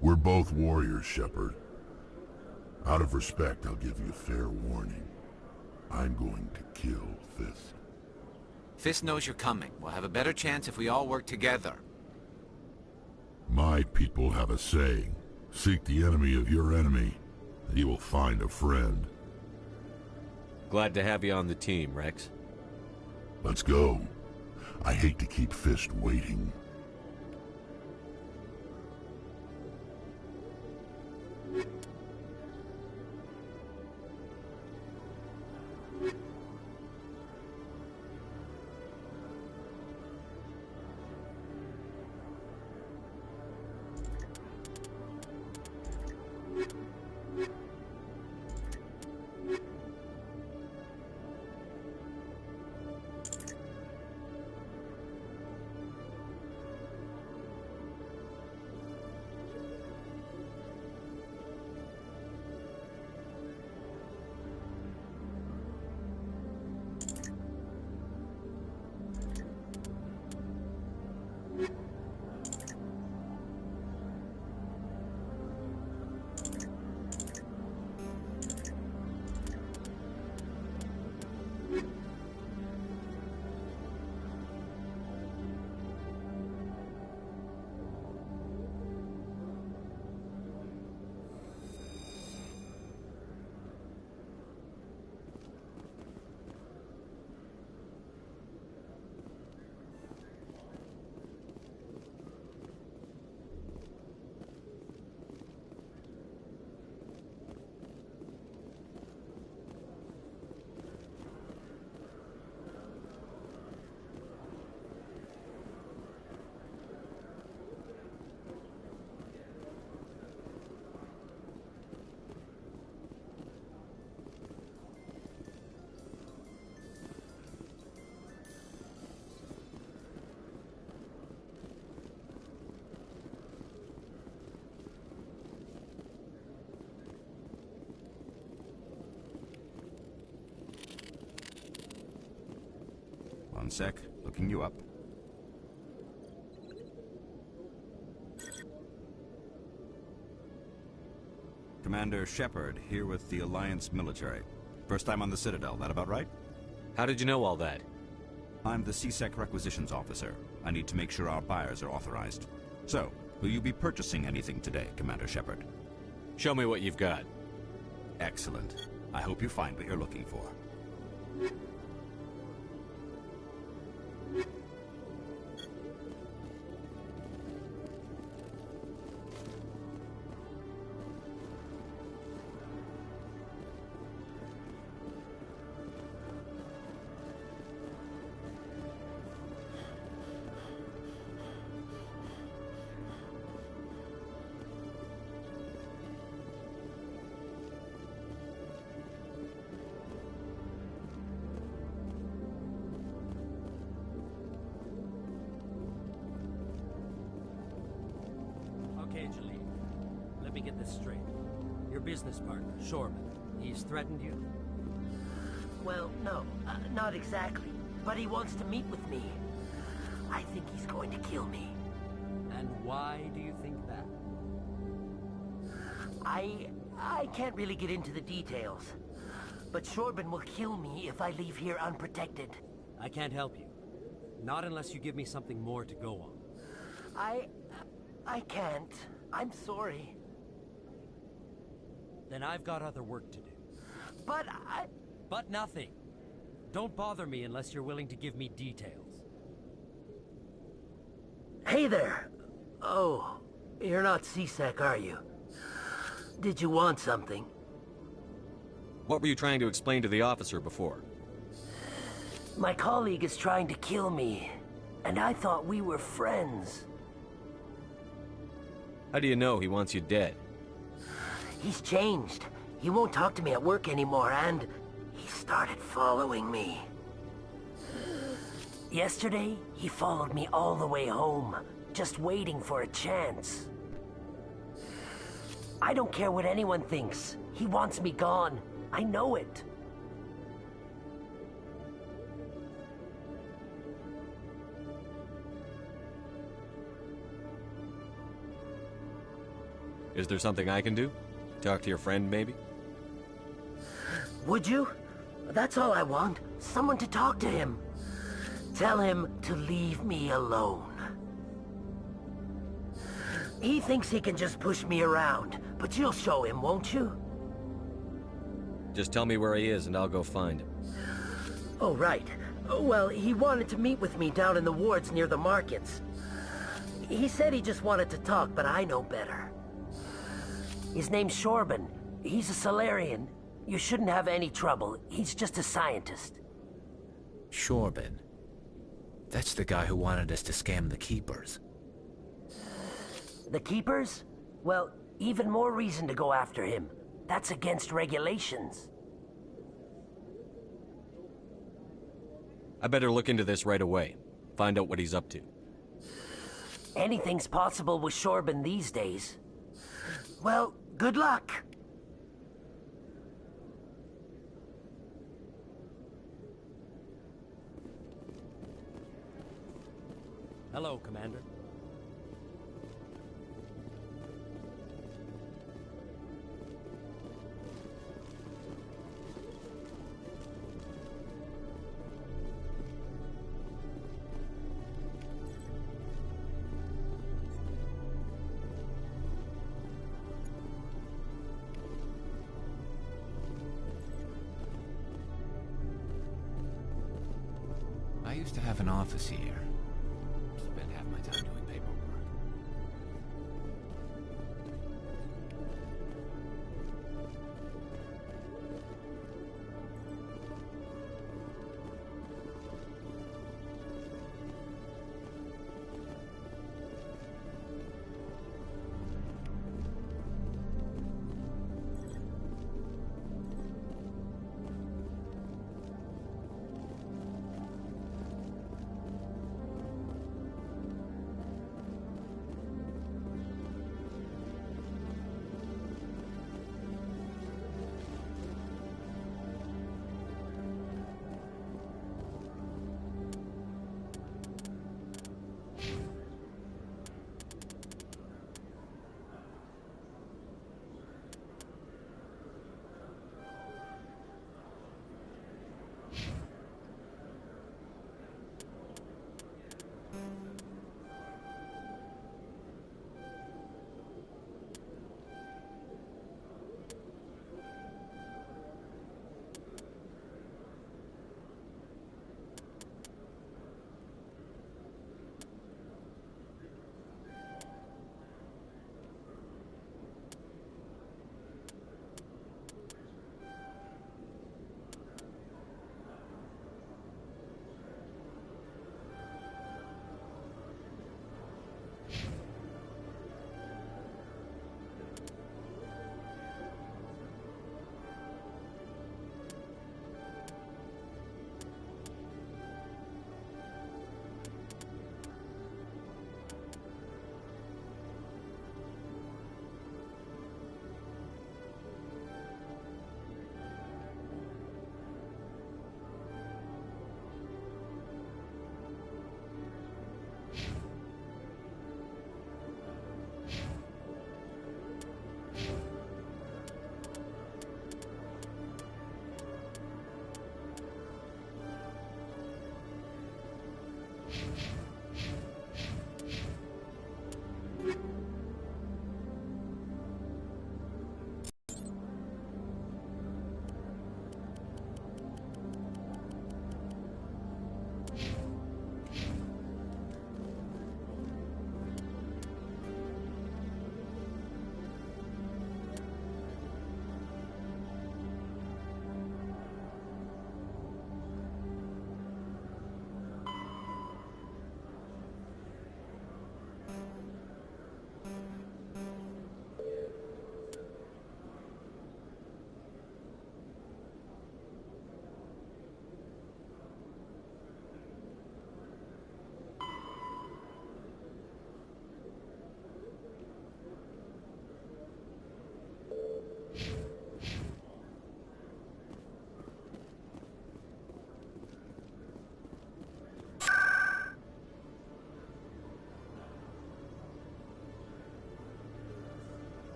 We're both warriors, Shepard. Out of respect, I'll give you a fair warning. I'm going to kill Fist. Fist knows you're coming. We'll have a better chance if we all work together. My people have a saying. Seek the enemy of your enemy, and you will find a friend. Glad to have you on the team, Rex. Let's go. I hate to keep Fist waiting. One sec, looking you up. Commander Shepard, here with the Alliance military. First time on the Citadel, that about right? How did you know all that? I'm the CSEC requisitions officer. I need to make sure our buyers are authorized. So, will you be purchasing anything today, Commander Shepard? Show me what you've got. Excellent. I hope you find what you're looking for. get this straight. Your business partner, Shorman, he's threatened you? Well, no, not exactly. But he wants to meet with me. I think he's going to kill me. And why do you think that? I can't really get into the details. But Shorban will kill me if I leave here unprotected. I can't help you. Not unless you give me something more to go on. I can't. I'm sorry. Then I've got other work to do. But But nothing. Don't bother me unless you're willing to give me details. Hey there. Oh, you're not C-Sec, are you? Did you want something? What were you trying to explain to the officer before? My colleague is trying to kill me, and I thought we were friends. How do you know he wants you dead? He's changed. He won't talk to me at work anymore, and he started following me. Yesterday, he followed me all the way home, just waiting for a chance. I don't care what anyone thinks. He wants me gone. I know it. Is there something I can do? Talk to your friend, maybe? Would you? That's all I want. Someone to talk to him. Tell him to leave me alone. He thinks he can just push me around, but you'll show him, won't you? Just tell me where he is and I'll go find him. Oh, right. Well, he wanted to meet with me down in the wards near the markets. He said he just wanted to talk, but I know better. His name's Shorban. He's a Solarian. You shouldn't have any trouble. He's just a scientist. Shorban. That's the guy who wanted us to scam the Keepers. The Keepers? Well, even more reason to go after him. That's against regulations. I better look into this right away. Find out what he's up to. Anything's possible with Shorban these days. Well, good luck. Hello, Commander. I used to have an office here. Spent half my time doing paperwork.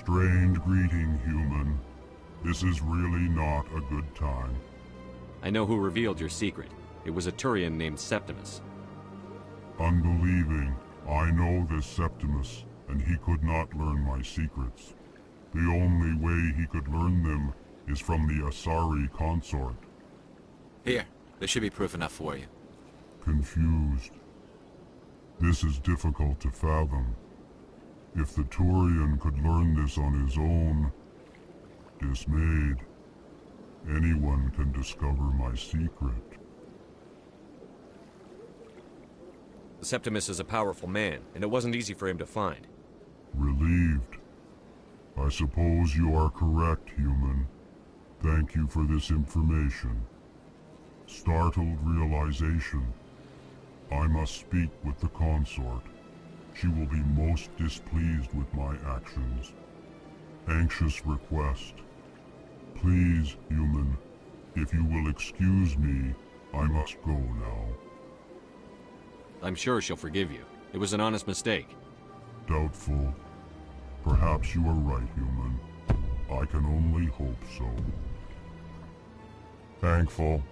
Strange greeting, human. This is really not a good time. I know who revealed your secret. It was a Turian named Septimus. Unbelieving, I know this Septimus, and he could not learn my secrets. The only way he could learn them is from the Asari consort. Here, there should be proof enough for you. Confused. This is difficult to fathom. If the Turian could learn this on his own, dismayed, anyone can discover my secret. Septimus is a powerful man, and it wasn't easy for him to find. Relieved. I suppose you are correct, human. Thank you for this information. Startled realization. I must speak with the consort. She will be most displeased with my actions. Anxious request. Please, human, if you will excuse me, I must go now. I'm sure she'll forgive you. It was an honest mistake. Doubtful. Perhaps you are right, human. I can only hope so. Thankful.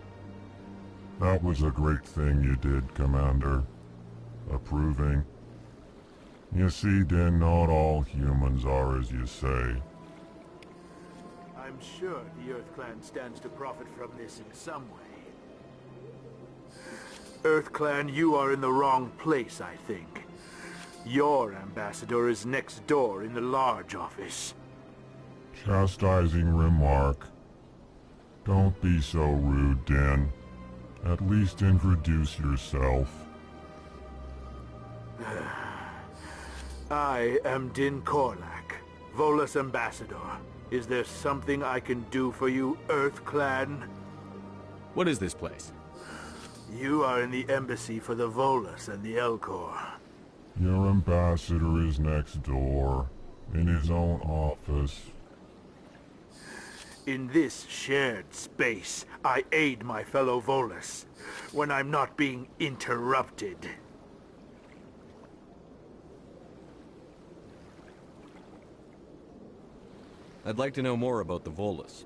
That was a great thing you did, Commander. Approving. You see, Din, not all humans are as you say. I'm sure the Earth Clan stands to profit from this in some way. Earth Clan, you are in the wrong place, I think. Your ambassador is next door in the large office. Chastising remark. Don't be so rude, Din. At least introduce yourself. I am Din Korlak, Volus ambassador. Is there something I can do for you, Earth Clan? What is this place? You are in the embassy for the Volus and the Elcor. Your ambassador is next door, in his own office. In this shared space, I aid my fellow Volus when I'm not being interrupted. I'd like to know more about the Volus.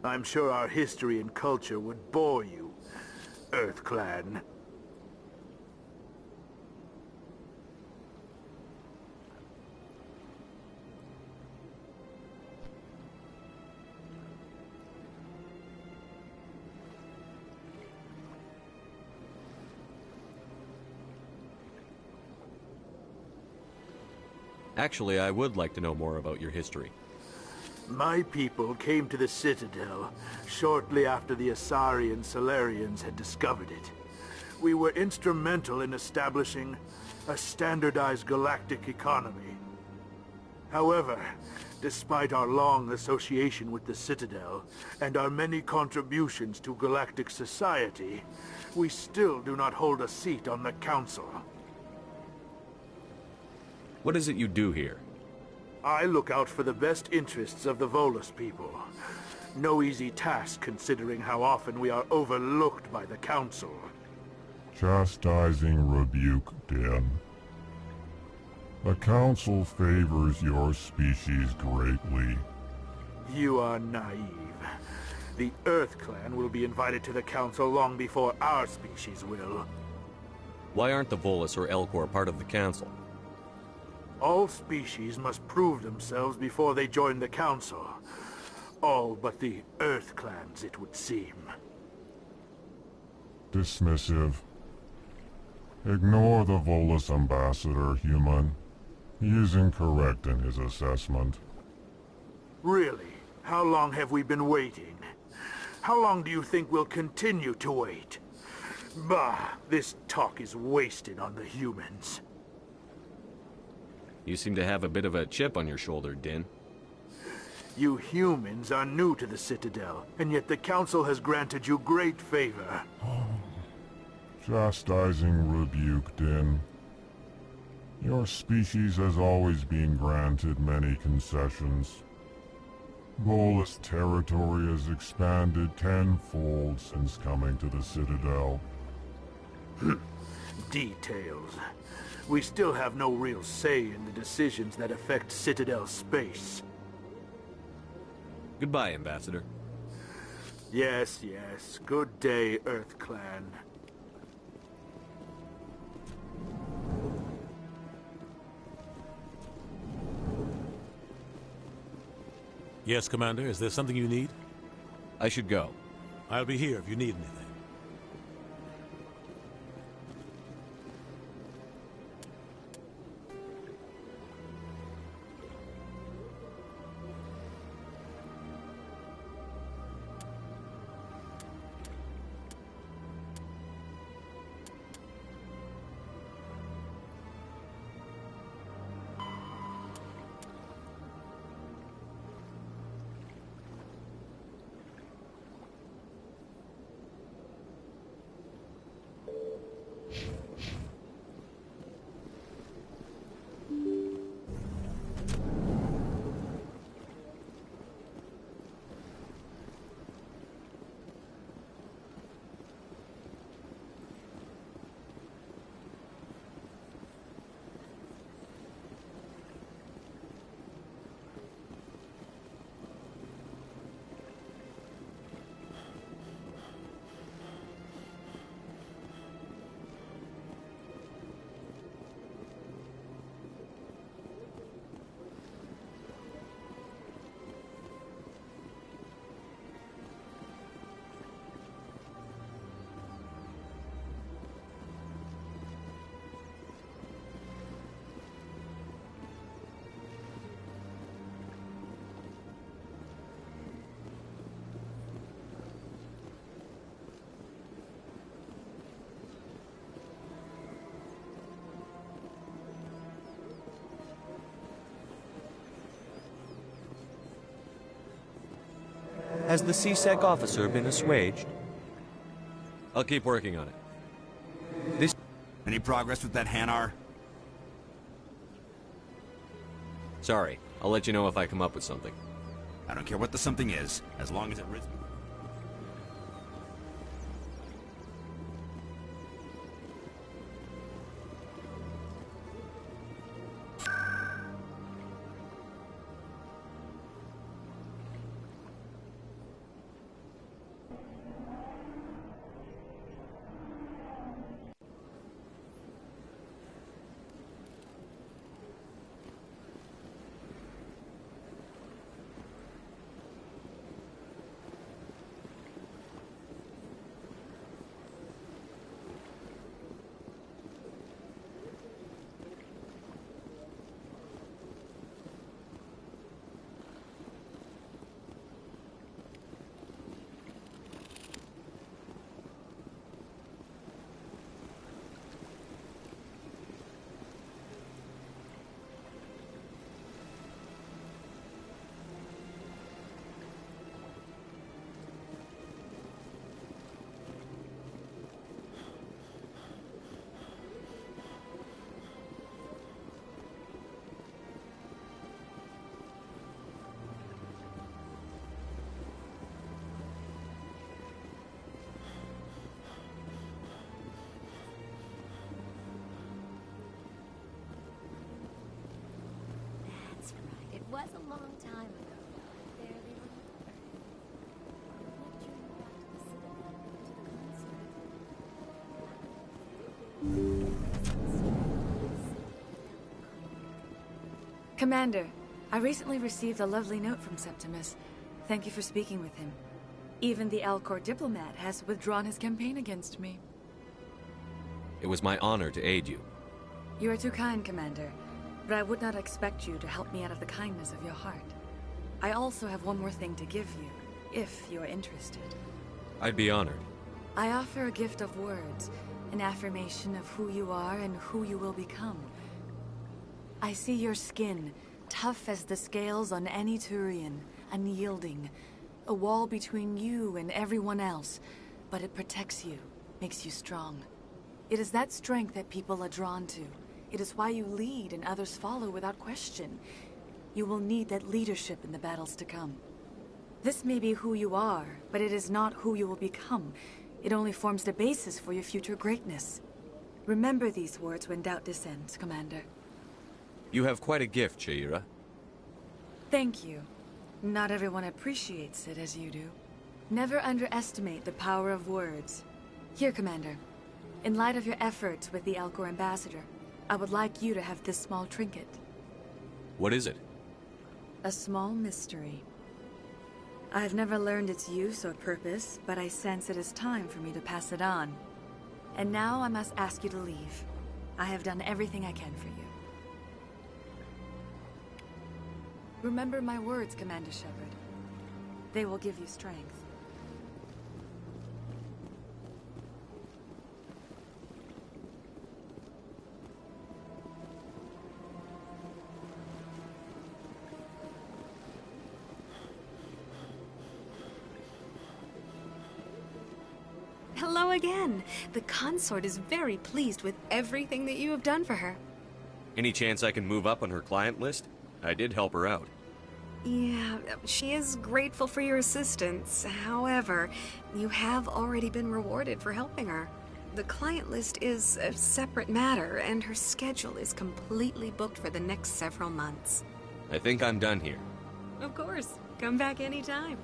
I'm sure our history and culture would bore you, Earth Clan. Actually, I would like to know more about your history. My people came to the Citadel shortly after the Asari and Solarians had discovered it. We were instrumental in establishing a standardized galactic economy. However, despite our long association with the Citadel and our many contributions to galactic society, we still do not hold a seat on the Council. What is it you do here? I look out for the best interests of the Volus people. No easy task considering how often we are overlooked by the Council. Chastising rebuke, Din. The Council favors your species greatly. You are naive. The Earth Clan will be invited to the Council long before our species will. Why aren't the Volus or Elcor part of the Council? All species must prove themselves before they join the Council. All but the Earth Clans, it would seem. Dismissive. Ignore the Volus ambassador, human. He is incorrect in his assessment. Really? How long have we been waiting? How long do you think we'll continue to wait? Bah, this talk is wasted on the humans. You seem to have a bit of a chip on your shoulder, Din. You humans are new to the Citadel, and yet the Council has granted you great favor. Chastising rebuke, Din. Your species has always been granted many concessions. Volus territory has expanded tenfold since coming to the Citadel. Details. We still have no real say in the decisions that affect Citadel space. Goodbye, Ambassador. Yes, yes. Good day, Earth Clan. Yes, Commander. Is there something you need? I should go. I'll be here if you need anything. Has the C-Sec officer been assuaged? I'll keep working on it. This... Any progress with that Hanar? Sorry. I'll let you know if I come up with something. I don't care what the something is, as long as it risks... That's right. It was a long time ago. There they were. Commander, I recently received a lovely note from Septimus. Thank you for speaking with him. Even the Alcor diplomat has withdrawn his campaign against me. It was my honor to aid you. You are too kind, Commander, but I would not expect you to help me out of the kindness of your heart. I also have one more thing to give you, if you are interested. I'd be honored. I offer a gift of words, an affirmation of who you are and who you will become. I see your skin, tough as the scales on any Turian, unyielding, a wall between you and everyone else, but it protects you, makes you strong. It is that strength that people are drawn to. It is why you lead and others follow without question. You will need that leadership in the battles to come. This may be who you are, but it is not who you will become. It only forms the basis for your future greatness. Remember these words when doubt descends, Commander. You have quite a gift, Shaira. Thank you. Not everyone appreciates it as you do. Never underestimate the power of words. Here, Commander. In light of your efforts with the Elcor ambassador, I would like you to have this small trinket. What is it? A small mystery. I have never learned its use or purpose, but I sense it is time for me to pass it on. And now I must ask you to leave. I have done everything I can for you. Remember my words, Commander Shepard. They will give you strength. Hello again. The consort is very pleased with everything that you have done for her. Any chance I can move up on her client list? I did help her out. Yeah, she is grateful for your assistance. However, you have already been rewarded for helping her. The client list is a separate matter, and her schedule is completely booked for the next several months. I think I'm done here. Of course. Come back anytime.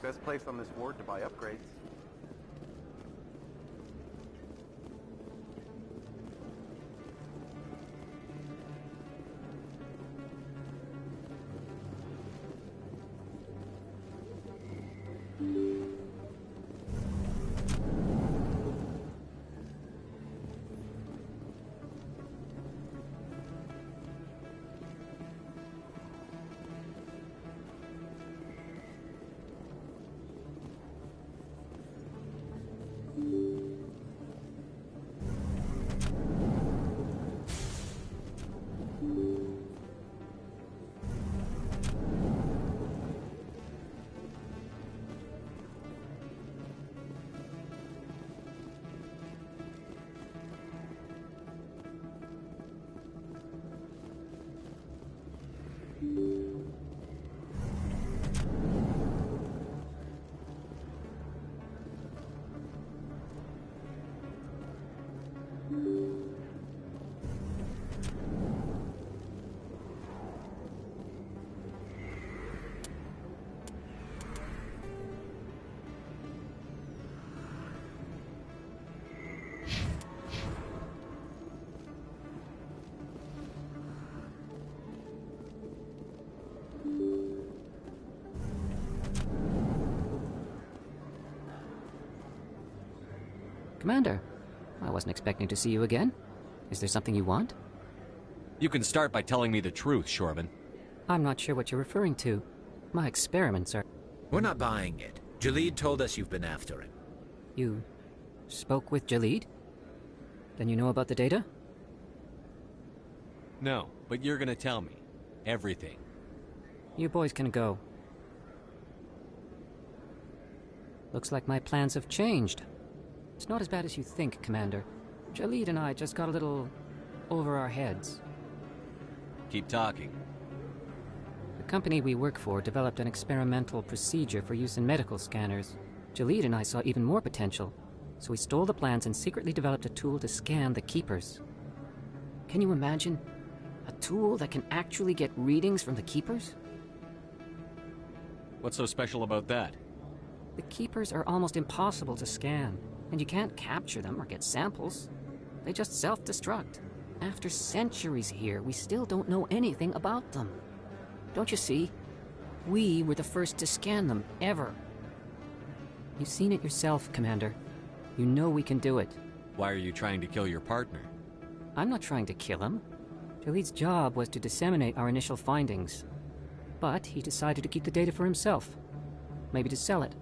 Best place on this ward to buy upgrades. Commander, I wasn't expecting to see you again. Is there something you want? You can start by telling me the truth, Shorban. I'm not sure what you're referring to. My experiments are... We're not buying it. Jalid told us you've been after him. You spoke with Jalid? Then you know about the data? No, but you're gonna tell me. Everything. You boys can go. Looks like my plans have changed. It's not as bad as you think, Commander. Jalid and I just got a little over our heads. Keep talking. The company we work for developed an experimental procedure for use in medical scanners. Jalid and I saw even more potential, so we stole the plans and secretly developed a tool to scan the Keepers. Can you imagine? A tool that can actually get readings from the Keepers? What's so special about that? The Keepers are almost impossible to scan, and you can't capture them or get samples. They just self-destruct. After centuries here, we still don't know anything about them. Don't you see? We were the first to scan them, ever. You've seen it yourself, Commander. You know we can do it. Why are you trying to kill your partner? I'm not trying to kill him. Jalid's job was to disseminate our initial findings. But he decided to keep the data for himself. Maybe to sell it.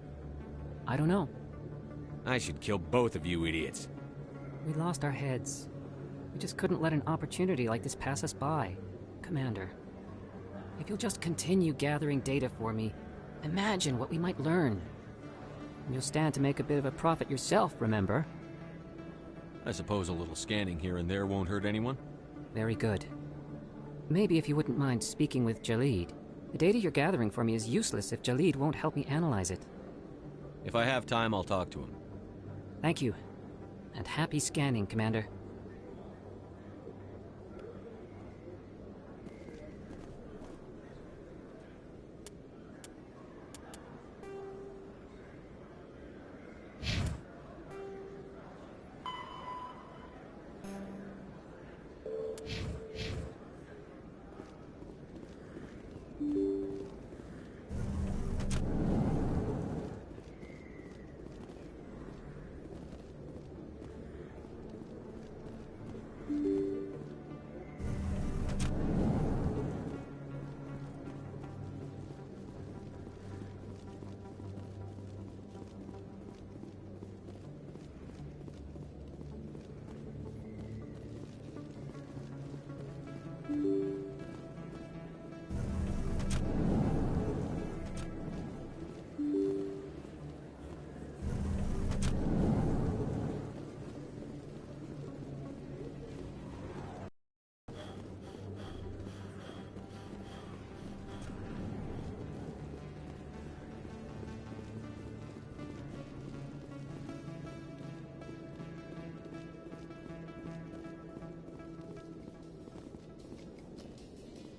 I don't know. I should kill both of you idiots. We lost our heads. We just couldn't let an opportunity like this pass us by. Commander, if you'll just continue gathering data for me, imagine what we might learn. And you'll stand to make a bit of a profit yourself, remember? I suppose a little scanning here and there won't hurt anyone? Very good. Maybe if you wouldn't mind speaking with Jalid. The data you're gathering for me is useless if Jalid won't help me analyze it. If I have time, I'll talk to him. Thank you. And happy scanning, Commander.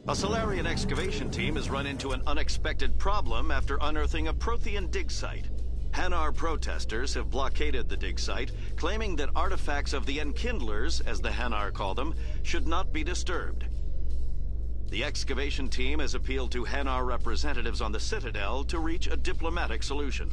A Solarian excavation team has run into an unexpected problem after unearthing a Prothean dig site. Hanar protesters have blockaded the dig site, claiming that artifacts of the Enkindlers, as the Hanar call them, should not be disturbed. The excavation team has appealed to Hanar representatives on the Citadel to reach a diplomatic solution.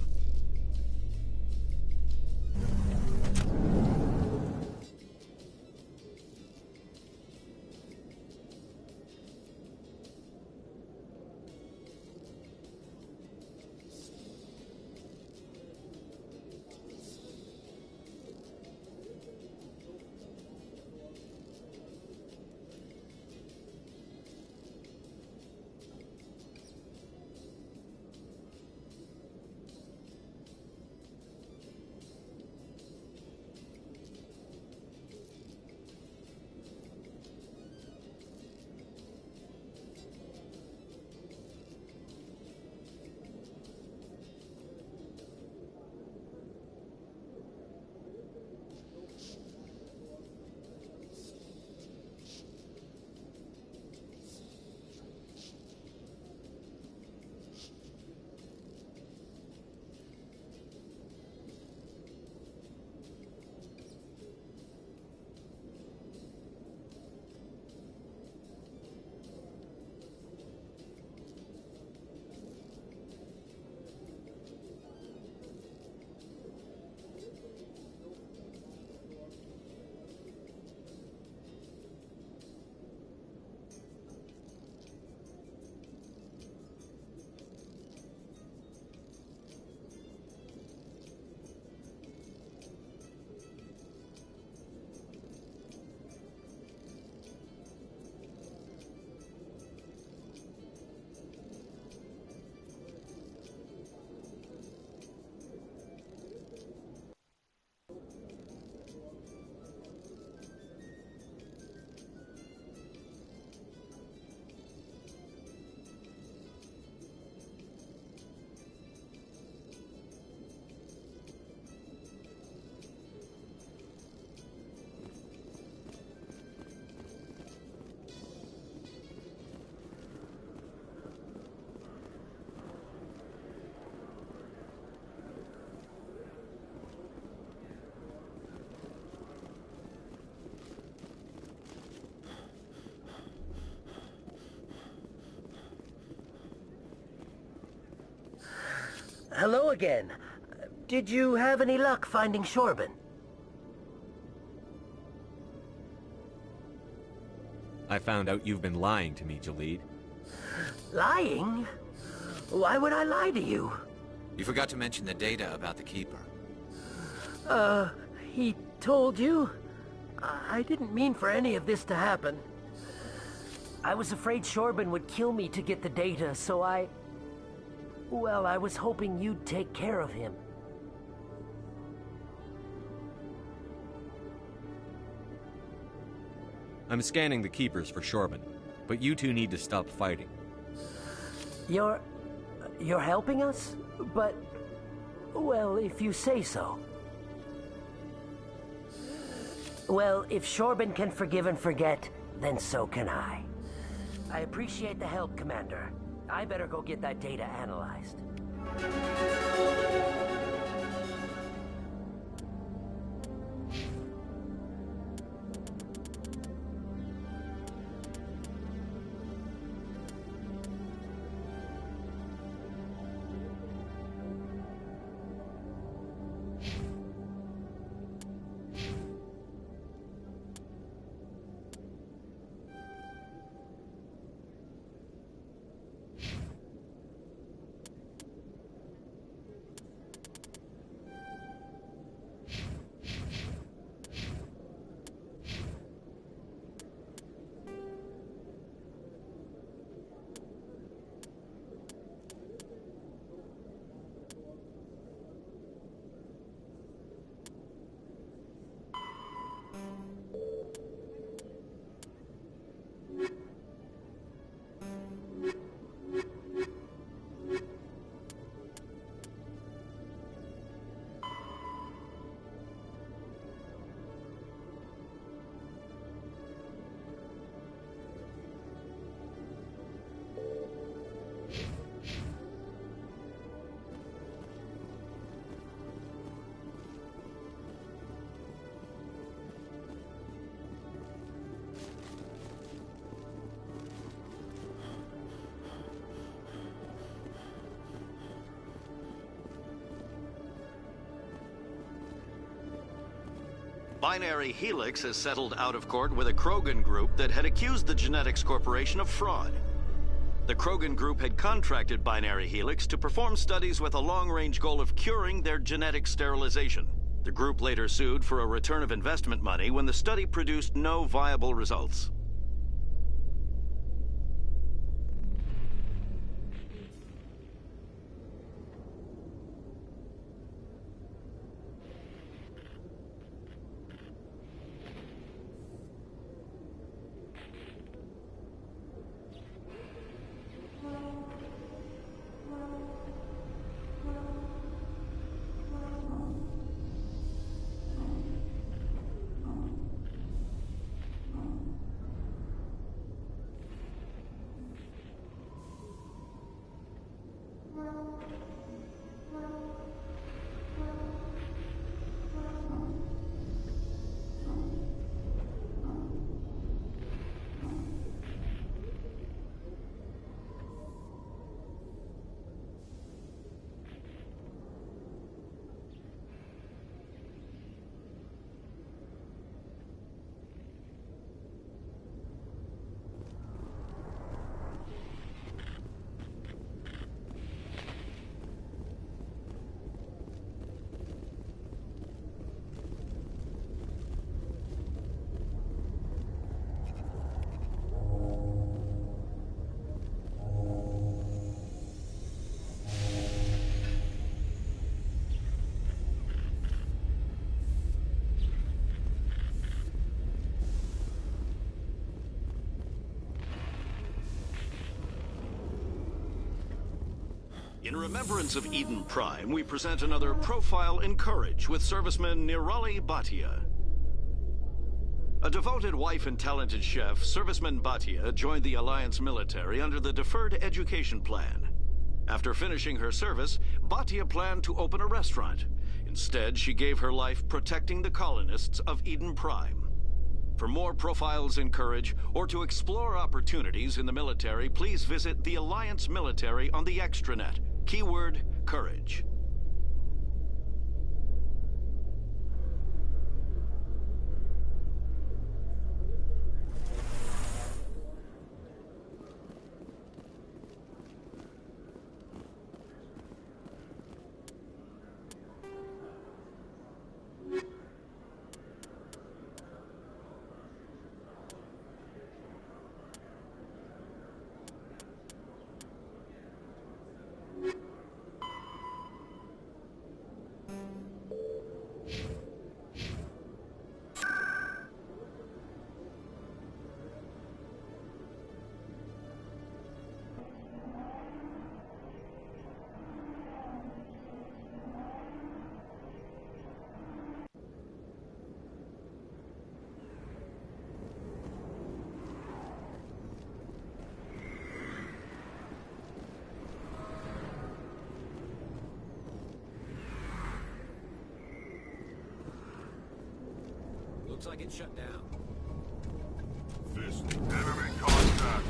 Hello again. Did you have any luck finding Shorben? I found out you've been lying to me, Jalid. Lying? Why would I lie to you? You forgot to mention the data about the Keeper. He told you? I didn't mean for any of this to happen. I was afraid Shorben would kill me to get the data, so well, I was hoping you'd take care of him. I'm scanning the Keepers for Shorben, but you two need to stop fighting. You're helping us? But, well, if you say so. Well, if Shorben can forgive and forget, then so can I. I appreciate the help, Commander. I better go get that data analyzed. Binary Helix has settled out of court with a Krogan group that had accused the Genetics Corporation of fraud. The Krogan group had contracted Binary Helix to perform studies with a long-range goal of curing their genetic sterilization. The group later sued for a return of investment money when the study produced no viable results. In remembrance of Eden Prime, we present another Profile in Courage with serviceman Nirali Bhatia. A devoted wife and talented chef, serviceman Bhatia joined the Alliance military under the Deferred Education Plan. After finishing her service, Bhatia planned to open a restaurant. Instead, she gave her life protecting the colonists of Eden Prime. For more Profiles in Courage, or to explore opportunities in the military, please visit the Alliance military on the extranet. Keyword, courage. Looks like it's shut down. Fist, enemy contact.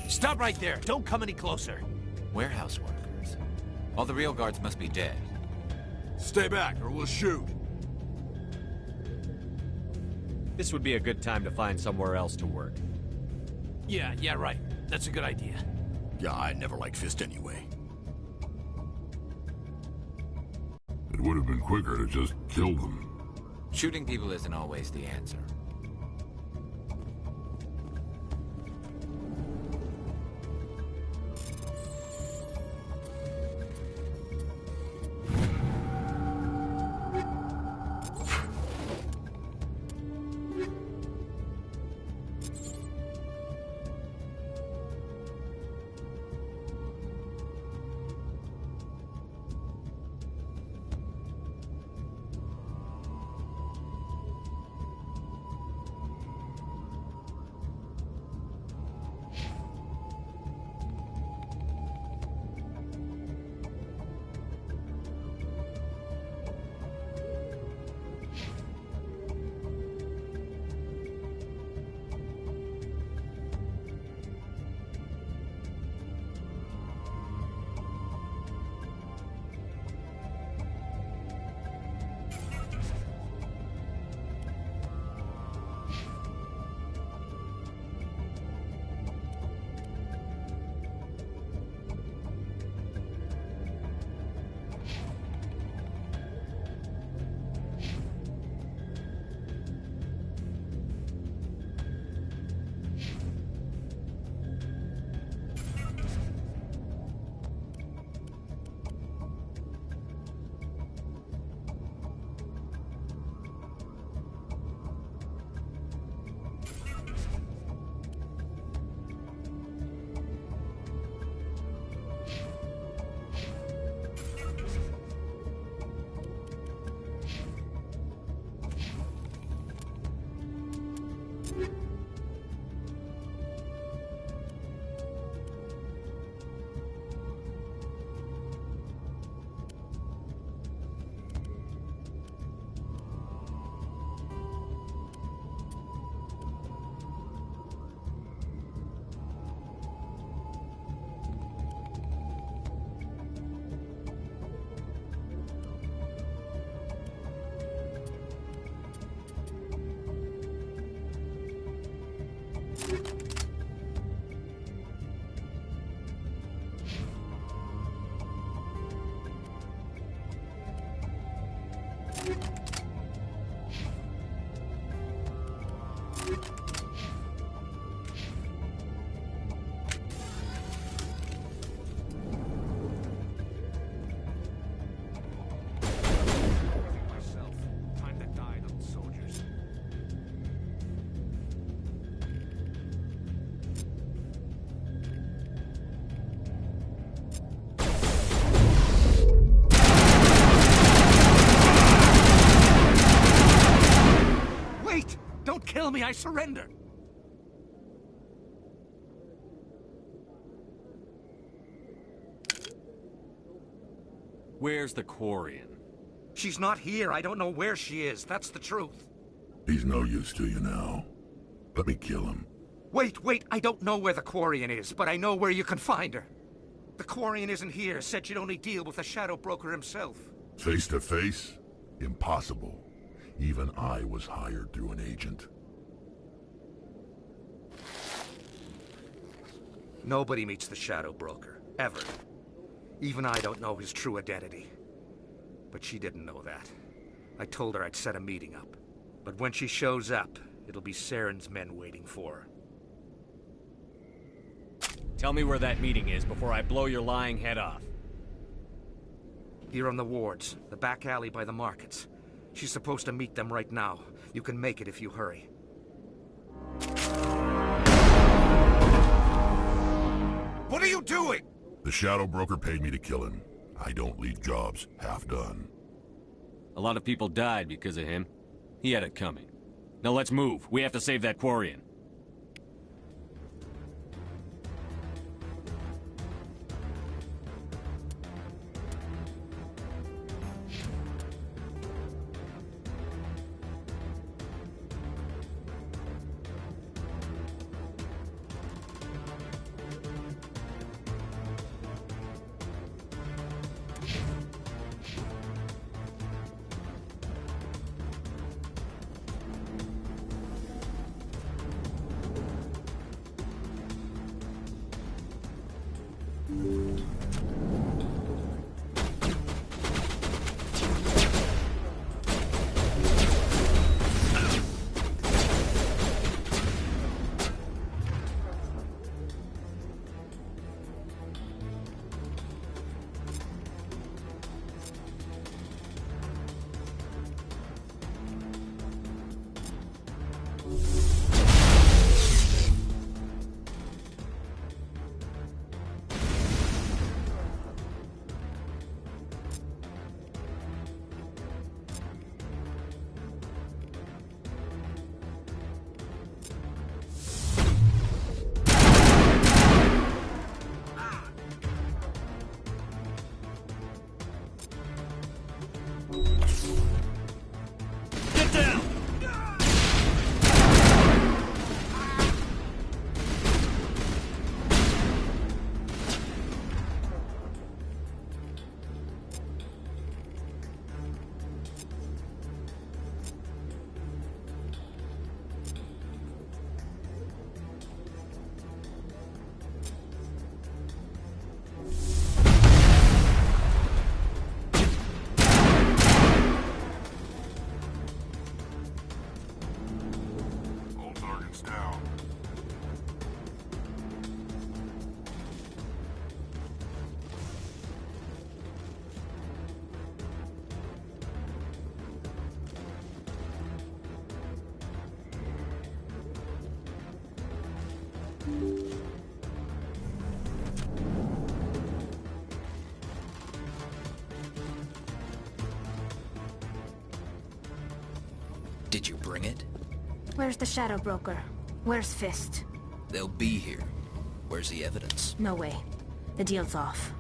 Stop right there! Don't come any closer! Warehouse workers. All the real guards must be dead. Stay back or we'll shoot. This would be a good time to find somewhere else to work. Yeah, right. That's a good idea. Yeah, I never liked Fist anyway. It would have been quicker to just kill them. Shooting people isn't always the answer. Don't kill me, I surrender! Where's the Quarian? She's not here. I don't know where she is. That's the truth. He's no use to you now. Let me kill him. Wait, I don't know where the Quarian is, but I know where you can find her. The Quarian isn't here. Said she'd only deal with the Shadow Broker himself. Face to face? Impossible. Even I was hired through an agent. Nobody meets the Shadow Broker. Ever. Even I don't know his true identity. But she didn't know that. I told her I'd set a meeting up. But when she shows up, it'll be Saren's men waiting for her. Tell me where that meeting is before I blow your lying head off. Here on the wards, the back alley by the markets. She's supposed to meet them right now. You can make it if you hurry. What are you doing? The Shadow Broker paid me to kill him. I don't leave jobs half done. A lot of people died because of him. He had it coming. Now let's move. We have to save that Quarian. Did you bring it? Where's the Shadow Broker? Where's Fist? They'll be here. Where's the evidence? No way. The deal's off.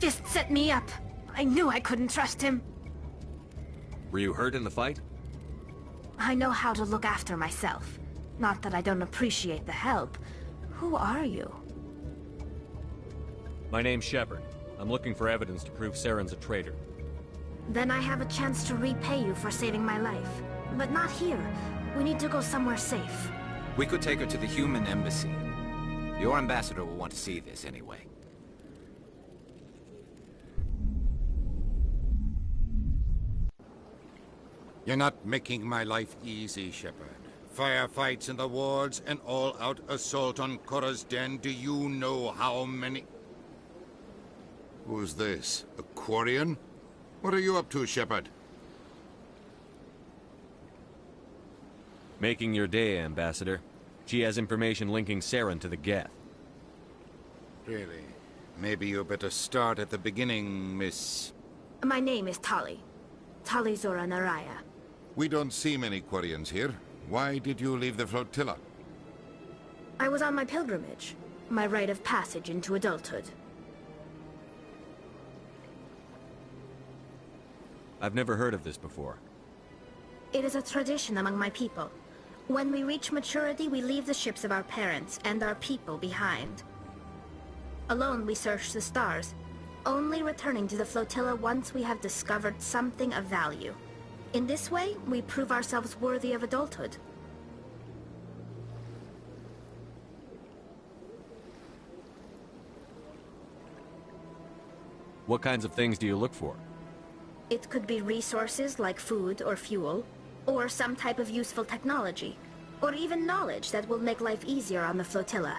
Fist set me up. I knew I couldn't trust him. Were you hurt in the fight? I know how to look after myself. Not that I don't appreciate the help. Who are you? My name's Shepard. I'm looking for evidence to prove Saren's a traitor. Then I have a chance to repay you for saving my life. But not here. We need to go somewhere safe. We could take her to the human embassy. Your ambassador will want to see this anyway. You're not making my life easy, Shepard. Firefights in the wards, an all-out assault on Korra's den. Do you know how many... Who's this? A Quarian? What are you up to, Shepard? Making your day, Ambassador. She has information linking Saren to the Geth. Really? Maybe you better start at the beginning, Miss... My name is Tali. Tali Zora Naraya. We don't see many Quarians here. Why did you leave the flotilla? I was on my pilgrimage. My rite of passage into adulthood. I've never heard of this before. It is a tradition among my people. When we reach maturity, we leave the ships of our parents and our people behind. Alone, we search the stars, only returning to the flotilla once we have discovered something of value. In this way, we prove ourselves worthy of adulthood. What kinds of things do you look for? It could be resources like food or fuel, or some type of useful technology, or even knowledge that will make life easier on the flotilla.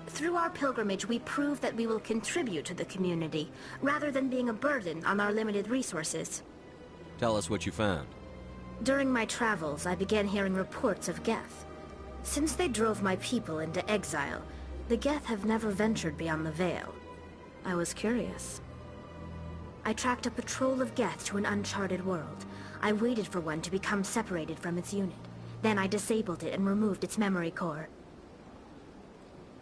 Through our pilgrimage, we prove that we will contribute to the community, rather than being a burden on our limited resources. Tell us what you found. During my travels, I began hearing reports of Geth. Since they drove my people into exile, the Geth have never ventured beyond the Veil. I was curious. I tracked a patrol of Geth to an uncharted world. I waited for one to become separated from its unit. Then I disabled it and removed its memory core.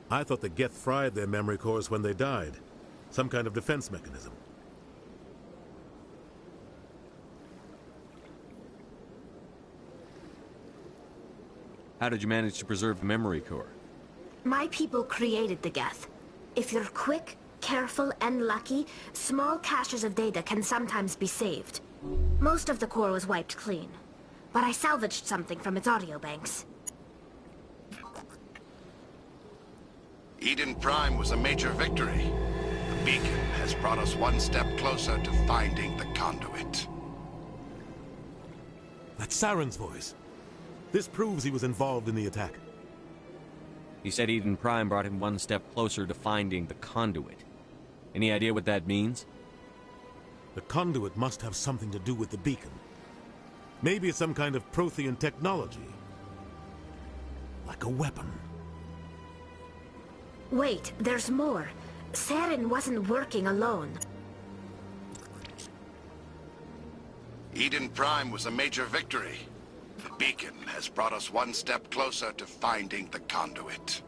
I thought the Geth fried their memory cores when they died. Some kind of defense mechanism. How did you manage to preserve the memory core? My people created the Geth. If you're quick, careful, and lucky, small caches of data can sometimes be saved. Most of the core was wiped clean, but I salvaged something from its audio banks. Eden Prime was a major victory. The beacon has brought us one step closer to finding the conduit. That's Saren's voice. This proves he was involved in the attack. He said Eden Prime brought him one step closer to finding the conduit. Any idea what that means? The conduit must have something to do with the beacon. Maybe it's some kind of Prothean technology. Like a weapon. Wait, there's more. Saren wasn't working alone. Eden Prime was a major victory. The beacon has brought us one step closer to finding the conduit.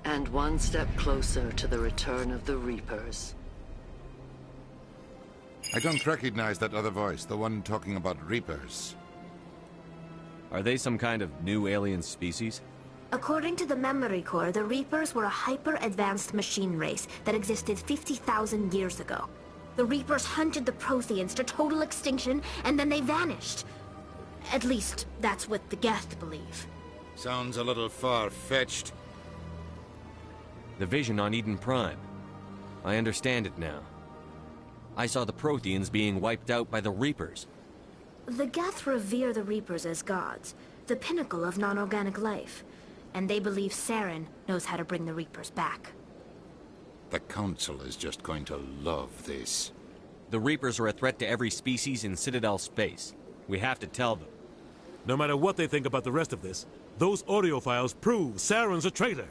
And one step closer to the return of the Reapers. I don't recognize that other voice, the one talking about Reapers. Are they some kind of new alien species? According to the Memory Core, the Reapers were a hyper-advanced machine race that existed 50,000 years ago. The Reapers hunted the Protheans to total extinction, and then they vanished. At least, that's what the Geth believe. Sounds a little far-fetched. The vision on Eden Prime. I understand it now. I saw the Protheans being wiped out by the Reapers. The Geth revere the Reapers as gods, the pinnacle of non-organic life. And they believe Saren knows how to bring the Reapers back. The Council is just going to love this. The Reapers are a threat to every species in Citadel space. We have to tell them. No matter what they think about the rest of this, those audio files prove Saren's a traitor.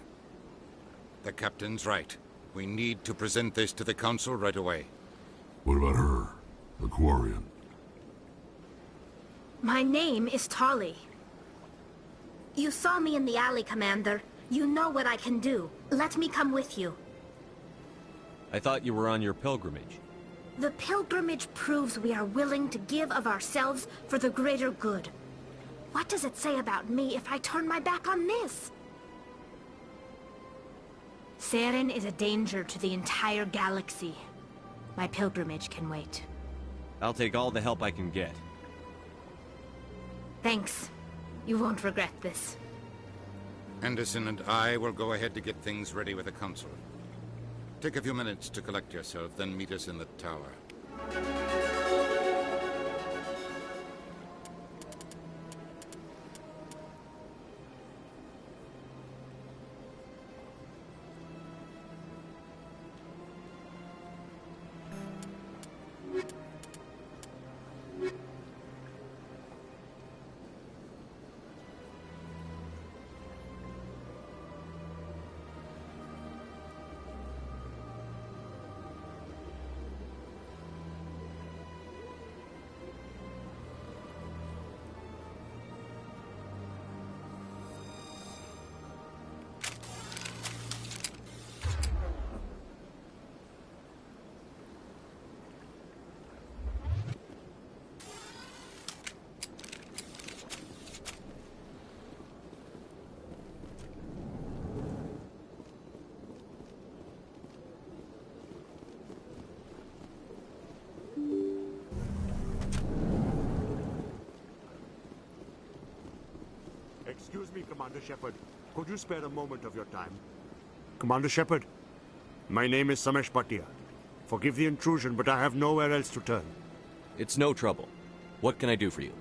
The Captain's right. We need to present this to the Council right away. What about her? The Quarian? My name is Tali. You saw me in the alley, Commander. You know what I can do. Let me come with you. I thought you were on your pilgrimage. The pilgrimage proves we are willing to give of ourselves for the greater good. What does it say about me if I turn my back on this? Saren is a danger to the entire galaxy. My pilgrimage can wait. I'll take all the help I can get. Thanks. You won't regret this. Anderson and I will go ahead to get things ready with the Council. Take a few minutes to collect yourself, then meet us in the tower. Excuse me, Commander Shepard. Could you spare a moment of your time? Commander Shepard, my name is Samesh Bhatia. Forgive the intrusion, but I have nowhere else to turn. It's no trouble. What can I do for you?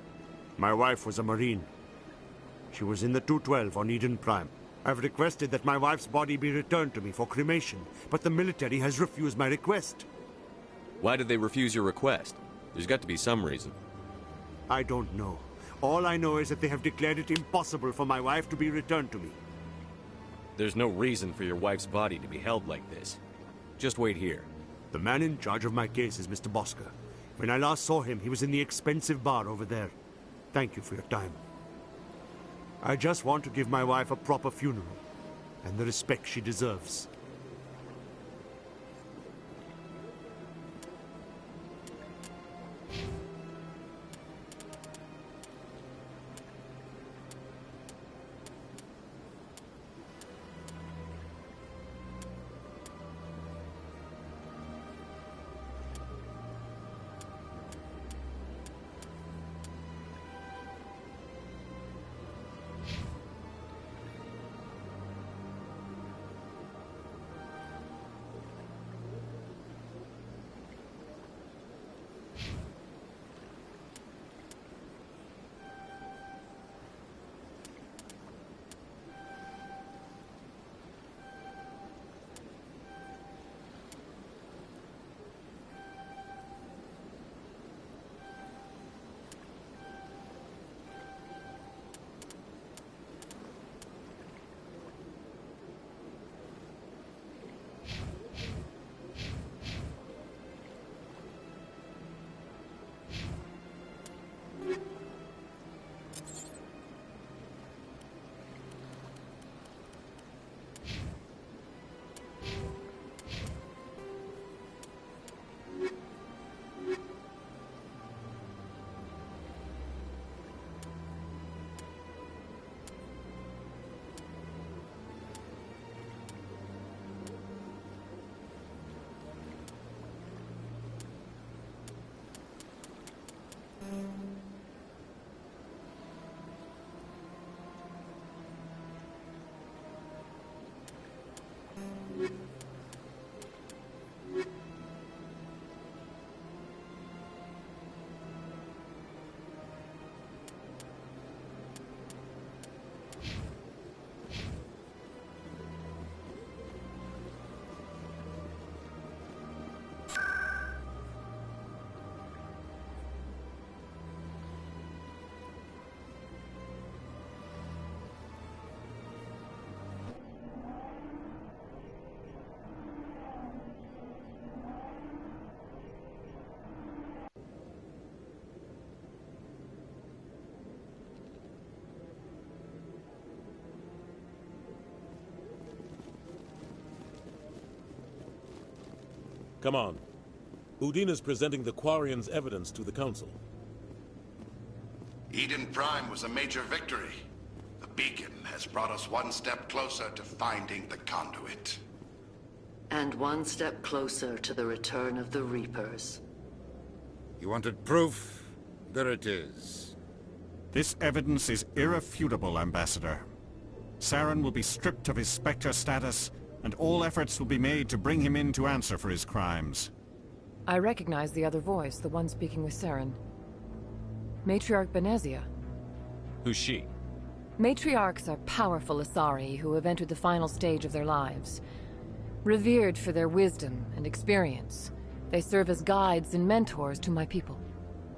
My wife was a Marine. She was in the 212 on Eden Prime. I've requested that my wife's body be returned to me for cremation, but the military has refused my request. Why did they refuse your request? There's got to be some reason. I don't know. All I know is that they have declared it impossible for my wife to be returned to me. There's no reason for your wife's body to be held like this. Just wait here. The man in charge of my case is Mr. Bosker. When I last saw him, he was in the expensive bar over there. Thank you for your time. I just want to give my wife a proper funeral, and the respect she deserves. Come on. Udina's presenting the Quarian's evidence to the Council. Eden Prime was a major victory. The beacon has brought us one step closer to finding the conduit. And one step closer to the return of the Reapers. You wanted proof? There it is. This evidence is irrefutable, Ambassador. Saren will be stripped of his Spectre status, and all efforts will be made to bring him in to answer for his crimes. I recognize the other voice, the one speaking with Saren. Matriarch Benezia. Who's she? Matriarchs are powerful Asari who have entered the final stage of their lives. Revered for their wisdom and experience, they serve as guides and mentors to my people.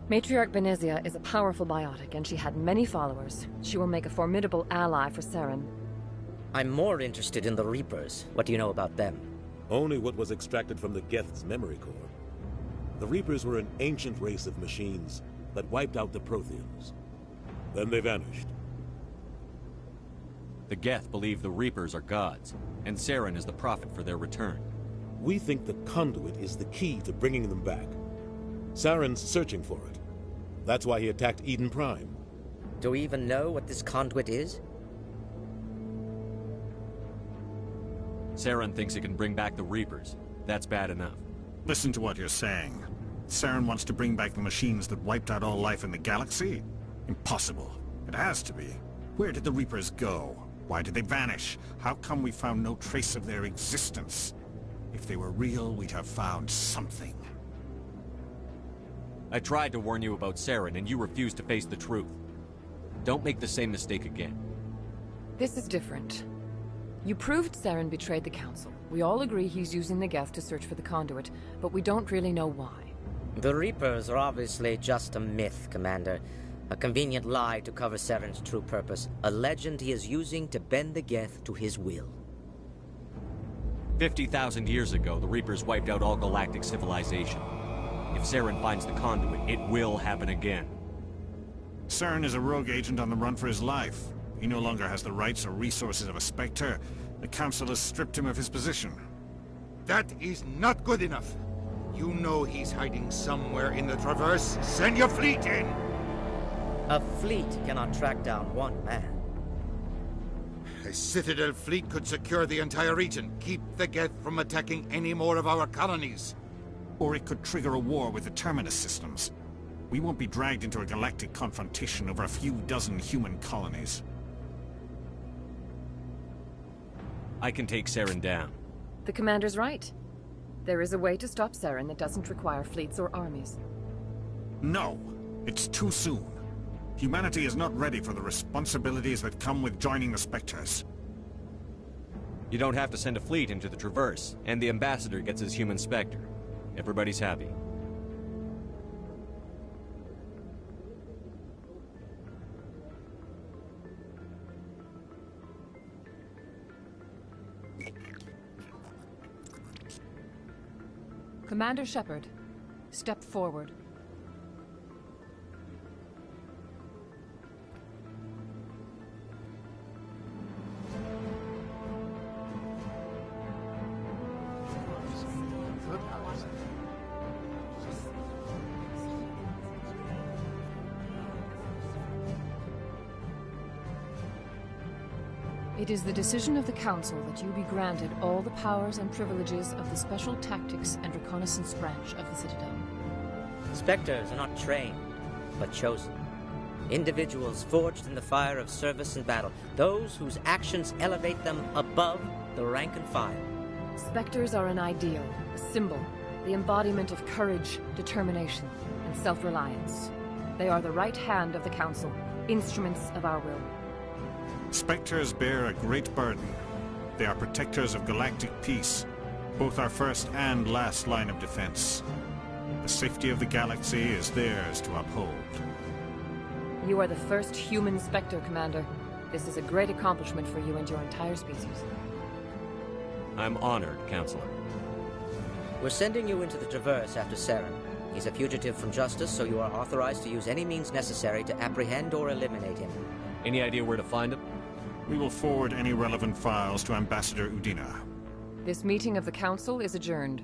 Matriarch Benezia is a powerful biotic, and she had many followers. She will make a formidable ally for Saren. I'm more interested in the Reapers. What do you know about them? Only what was extracted from the Geth's memory core. The Reapers were an ancient race of machines that wiped out the Protheans. Then they vanished. The Geth believe the Reapers are gods, and Saren is the prophet for their return. We think the conduit is the key to bringing them back. Saren's searching for it. That's why he attacked Eden Prime. Do we even know what this conduit is? Saren thinks it can bring back the Reapers. That's bad enough. Listen to what you're saying. Saren wants to bring back the machines that wiped out all life in the galaxy? Impossible. It has to be. Where did the Reapers go? Why did they vanish? How come we found no trace of their existence? If they were real, we'd have found something. I tried to warn you about Saren, and you refused to face the truth. Don't make the same mistake again. This is different. You proved Saren betrayed the Council. We all agree he's using the Geth to search for the conduit, but we don't really know why. The Reapers are obviously just a myth, Commander. A convenient lie to cover Saren's true purpose. A legend he is using to bend the Geth to his will. 50,000 years ago, the Reapers wiped out all galactic civilization. If Saren finds the conduit, it will happen again. Saren is a rogue agent on the run for his life. He no longer has the rights or resources of a Spectre. The Council has stripped him of his position. That is not good enough. You know he's hiding somewhere in the Traverse. Send your fleet in! A fleet cannot track down one man. A Citadel fleet could secure the entire region, keep the Geth from attacking any more of our colonies. Or it could trigger a war with the Terminus systems. We won't be dragged into a galactic confrontation over a few dozen human colonies. I can take Saren down. The Commander's right. There is a way to stop Saren that doesn't require fleets or armies. No! It's too soon. Humanity is not ready for the responsibilities that come with joining the Spectres. You don't have to send a fleet into the Traverse, and the Ambassador gets his human Spectre. Everybody's happy. Commander Shepard, step forward. It is the decision of the Council that you be granted all the powers and privileges of the Special Tactics and Reconnaissance Branch of the Citadel. Spectres are not trained, but chosen. Individuals forged in the fire of service and battle. Those whose actions elevate them above the rank and file. Spectres are an ideal, a symbol, the embodiment of courage, determination, and self-reliance. They are the right hand of the Council, instruments of our will. Spectres bear a great burden. They are protectors of galactic peace, both our first and last line of defense. The safety of the galaxy is theirs to uphold. You are the first human Spectre, Commander. This is a great accomplishment for you and your entire species. I'm honored, Counselor. We're sending you into the Traverse after Saren. He's a fugitive from justice, so you are authorized to use any means necessary to apprehend or eliminate him. Any idea where to find him? We will forward any relevant files to Ambassador Udina. This meeting of the Council is adjourned.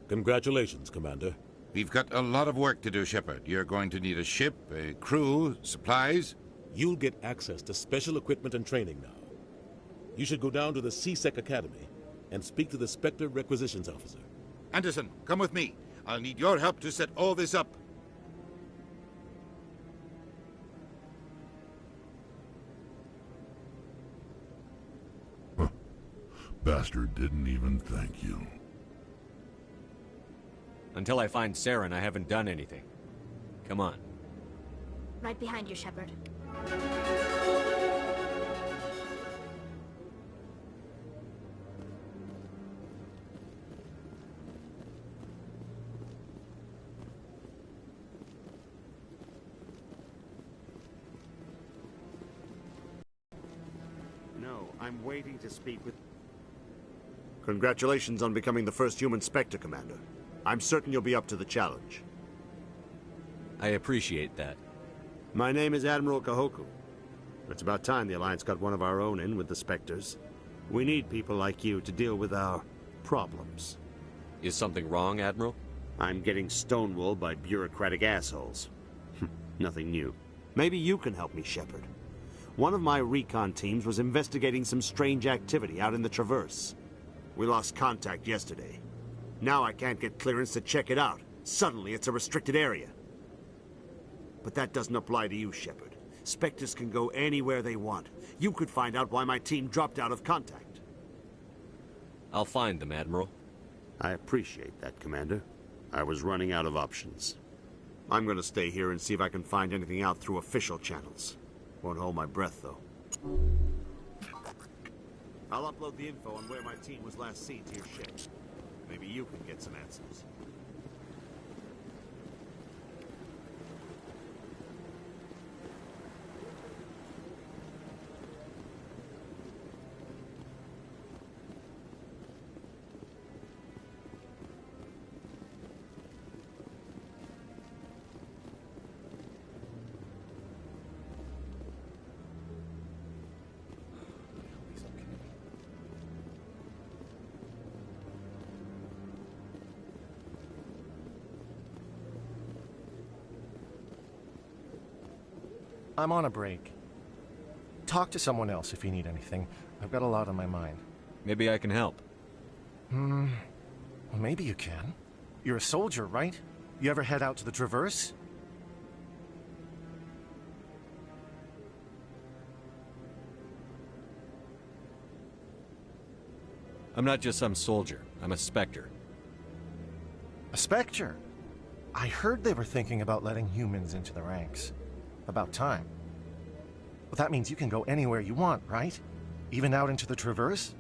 Congratulations, Commander. We've got a lot of work to do, Shepard. You're going to need a ship, a crew, supplies. You'll get access to special equipment and training now. You should go down to the C-Sec Academy and speak to the Spectre Requisitions Officer. Anderson, come with me. I'll need your help to set all this up. Bastard didn't even thank you. Until I find Saren, I haven't done anything. Come on. Right behind you, Shepard. No, I'm waiting to speak with... Congratulations on becoming the first human Spectre, Commander. I'm certain you'll be up to the challenge. I appreciate that. My name is Admiral Kahoku. It's about time the Alliance got one of our own in with the Spectres. We need people like you to deal with our problems. Is something wrong, Admiral? I'm getting stonewalled by bureaucratic assholes. Nothing new. Maybe you can help me, Shepard. One of my recon teams was investigating some strange activity out in the Traverse. We lost contact yesterday. Now I can't get clearance to check it out. Suddenly it's a restricted area. But that doesn't apply to you, Shepard. Spectres can go anywhere they want. You could find out why my team dropped out of contact. I'll find them, Admiral. I appreciate that, Commander. I was running out of options. I'm gonna stay here and see if I can find anything out through official channels. Won't hold my breath, though. I'll upload the info on where my team was last seen to your ship. Maybe you can get some answers. I'm on a break. Talk to someone else if you need anything. I've got a lot on my mind. Maybe I can help. Well, maybe you can. You're a soldier, right? You ever head out to the Traverse? I'm not just some soldier. I'm a Spectre. A Spectre? I heard they were thinking about letting humans into the ranks. About time. Well, that means you can go anywhere you want, right? Even out into the Traverse?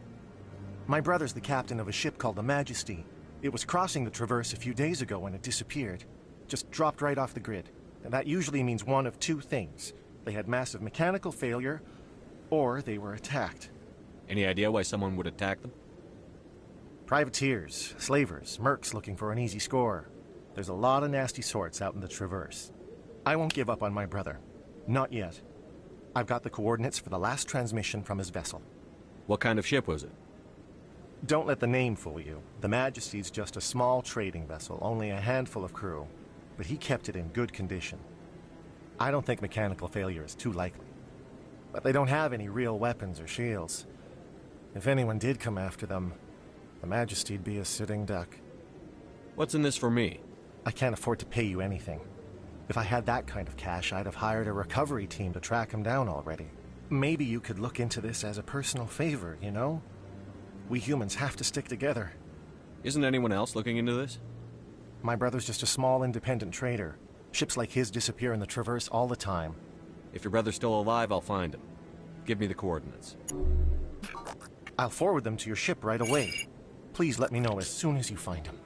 My brother's the captain of a ship called the Majesty. It was crossing the Traverse a few days ago when it disappeared. Just dropped right off the grid. And that usually means one of two things. They had massive mechanical failure, or they were attacked. Any idea why someone would attack them? Privateers, slavers, mercs looking for an easy score. There's a lot of nasty sorts out in the Traverse. I won't give up on my brother. Not yet. I've got the coordinates for the last transmission from his vessel. What kind of ship was it? Don't let the name fool you. The Majesty's just a small trading vessel, only a handful of crew. But he kept it in good condition. I don't think mechanical failure is too likely. But they don't have any real weapons or shields. If anyone did come after them, the Majesty'd be a sitting duck. What's in this for me? I can't afford to pay you anything. If I had that kind of cash, I'd have hired a recovery team to track him down already. Maybe you could look into this as a personal favor, you know? We humans have to stick together. Isn't anyone else looking into this? My brother's just a small independent trader. Ships like his disappear in the Traverse all the time. If your brother's still alive, I'll find him. Give me the coordinates. I'll forward them to your ship right away. Please let me know as soon as you find him.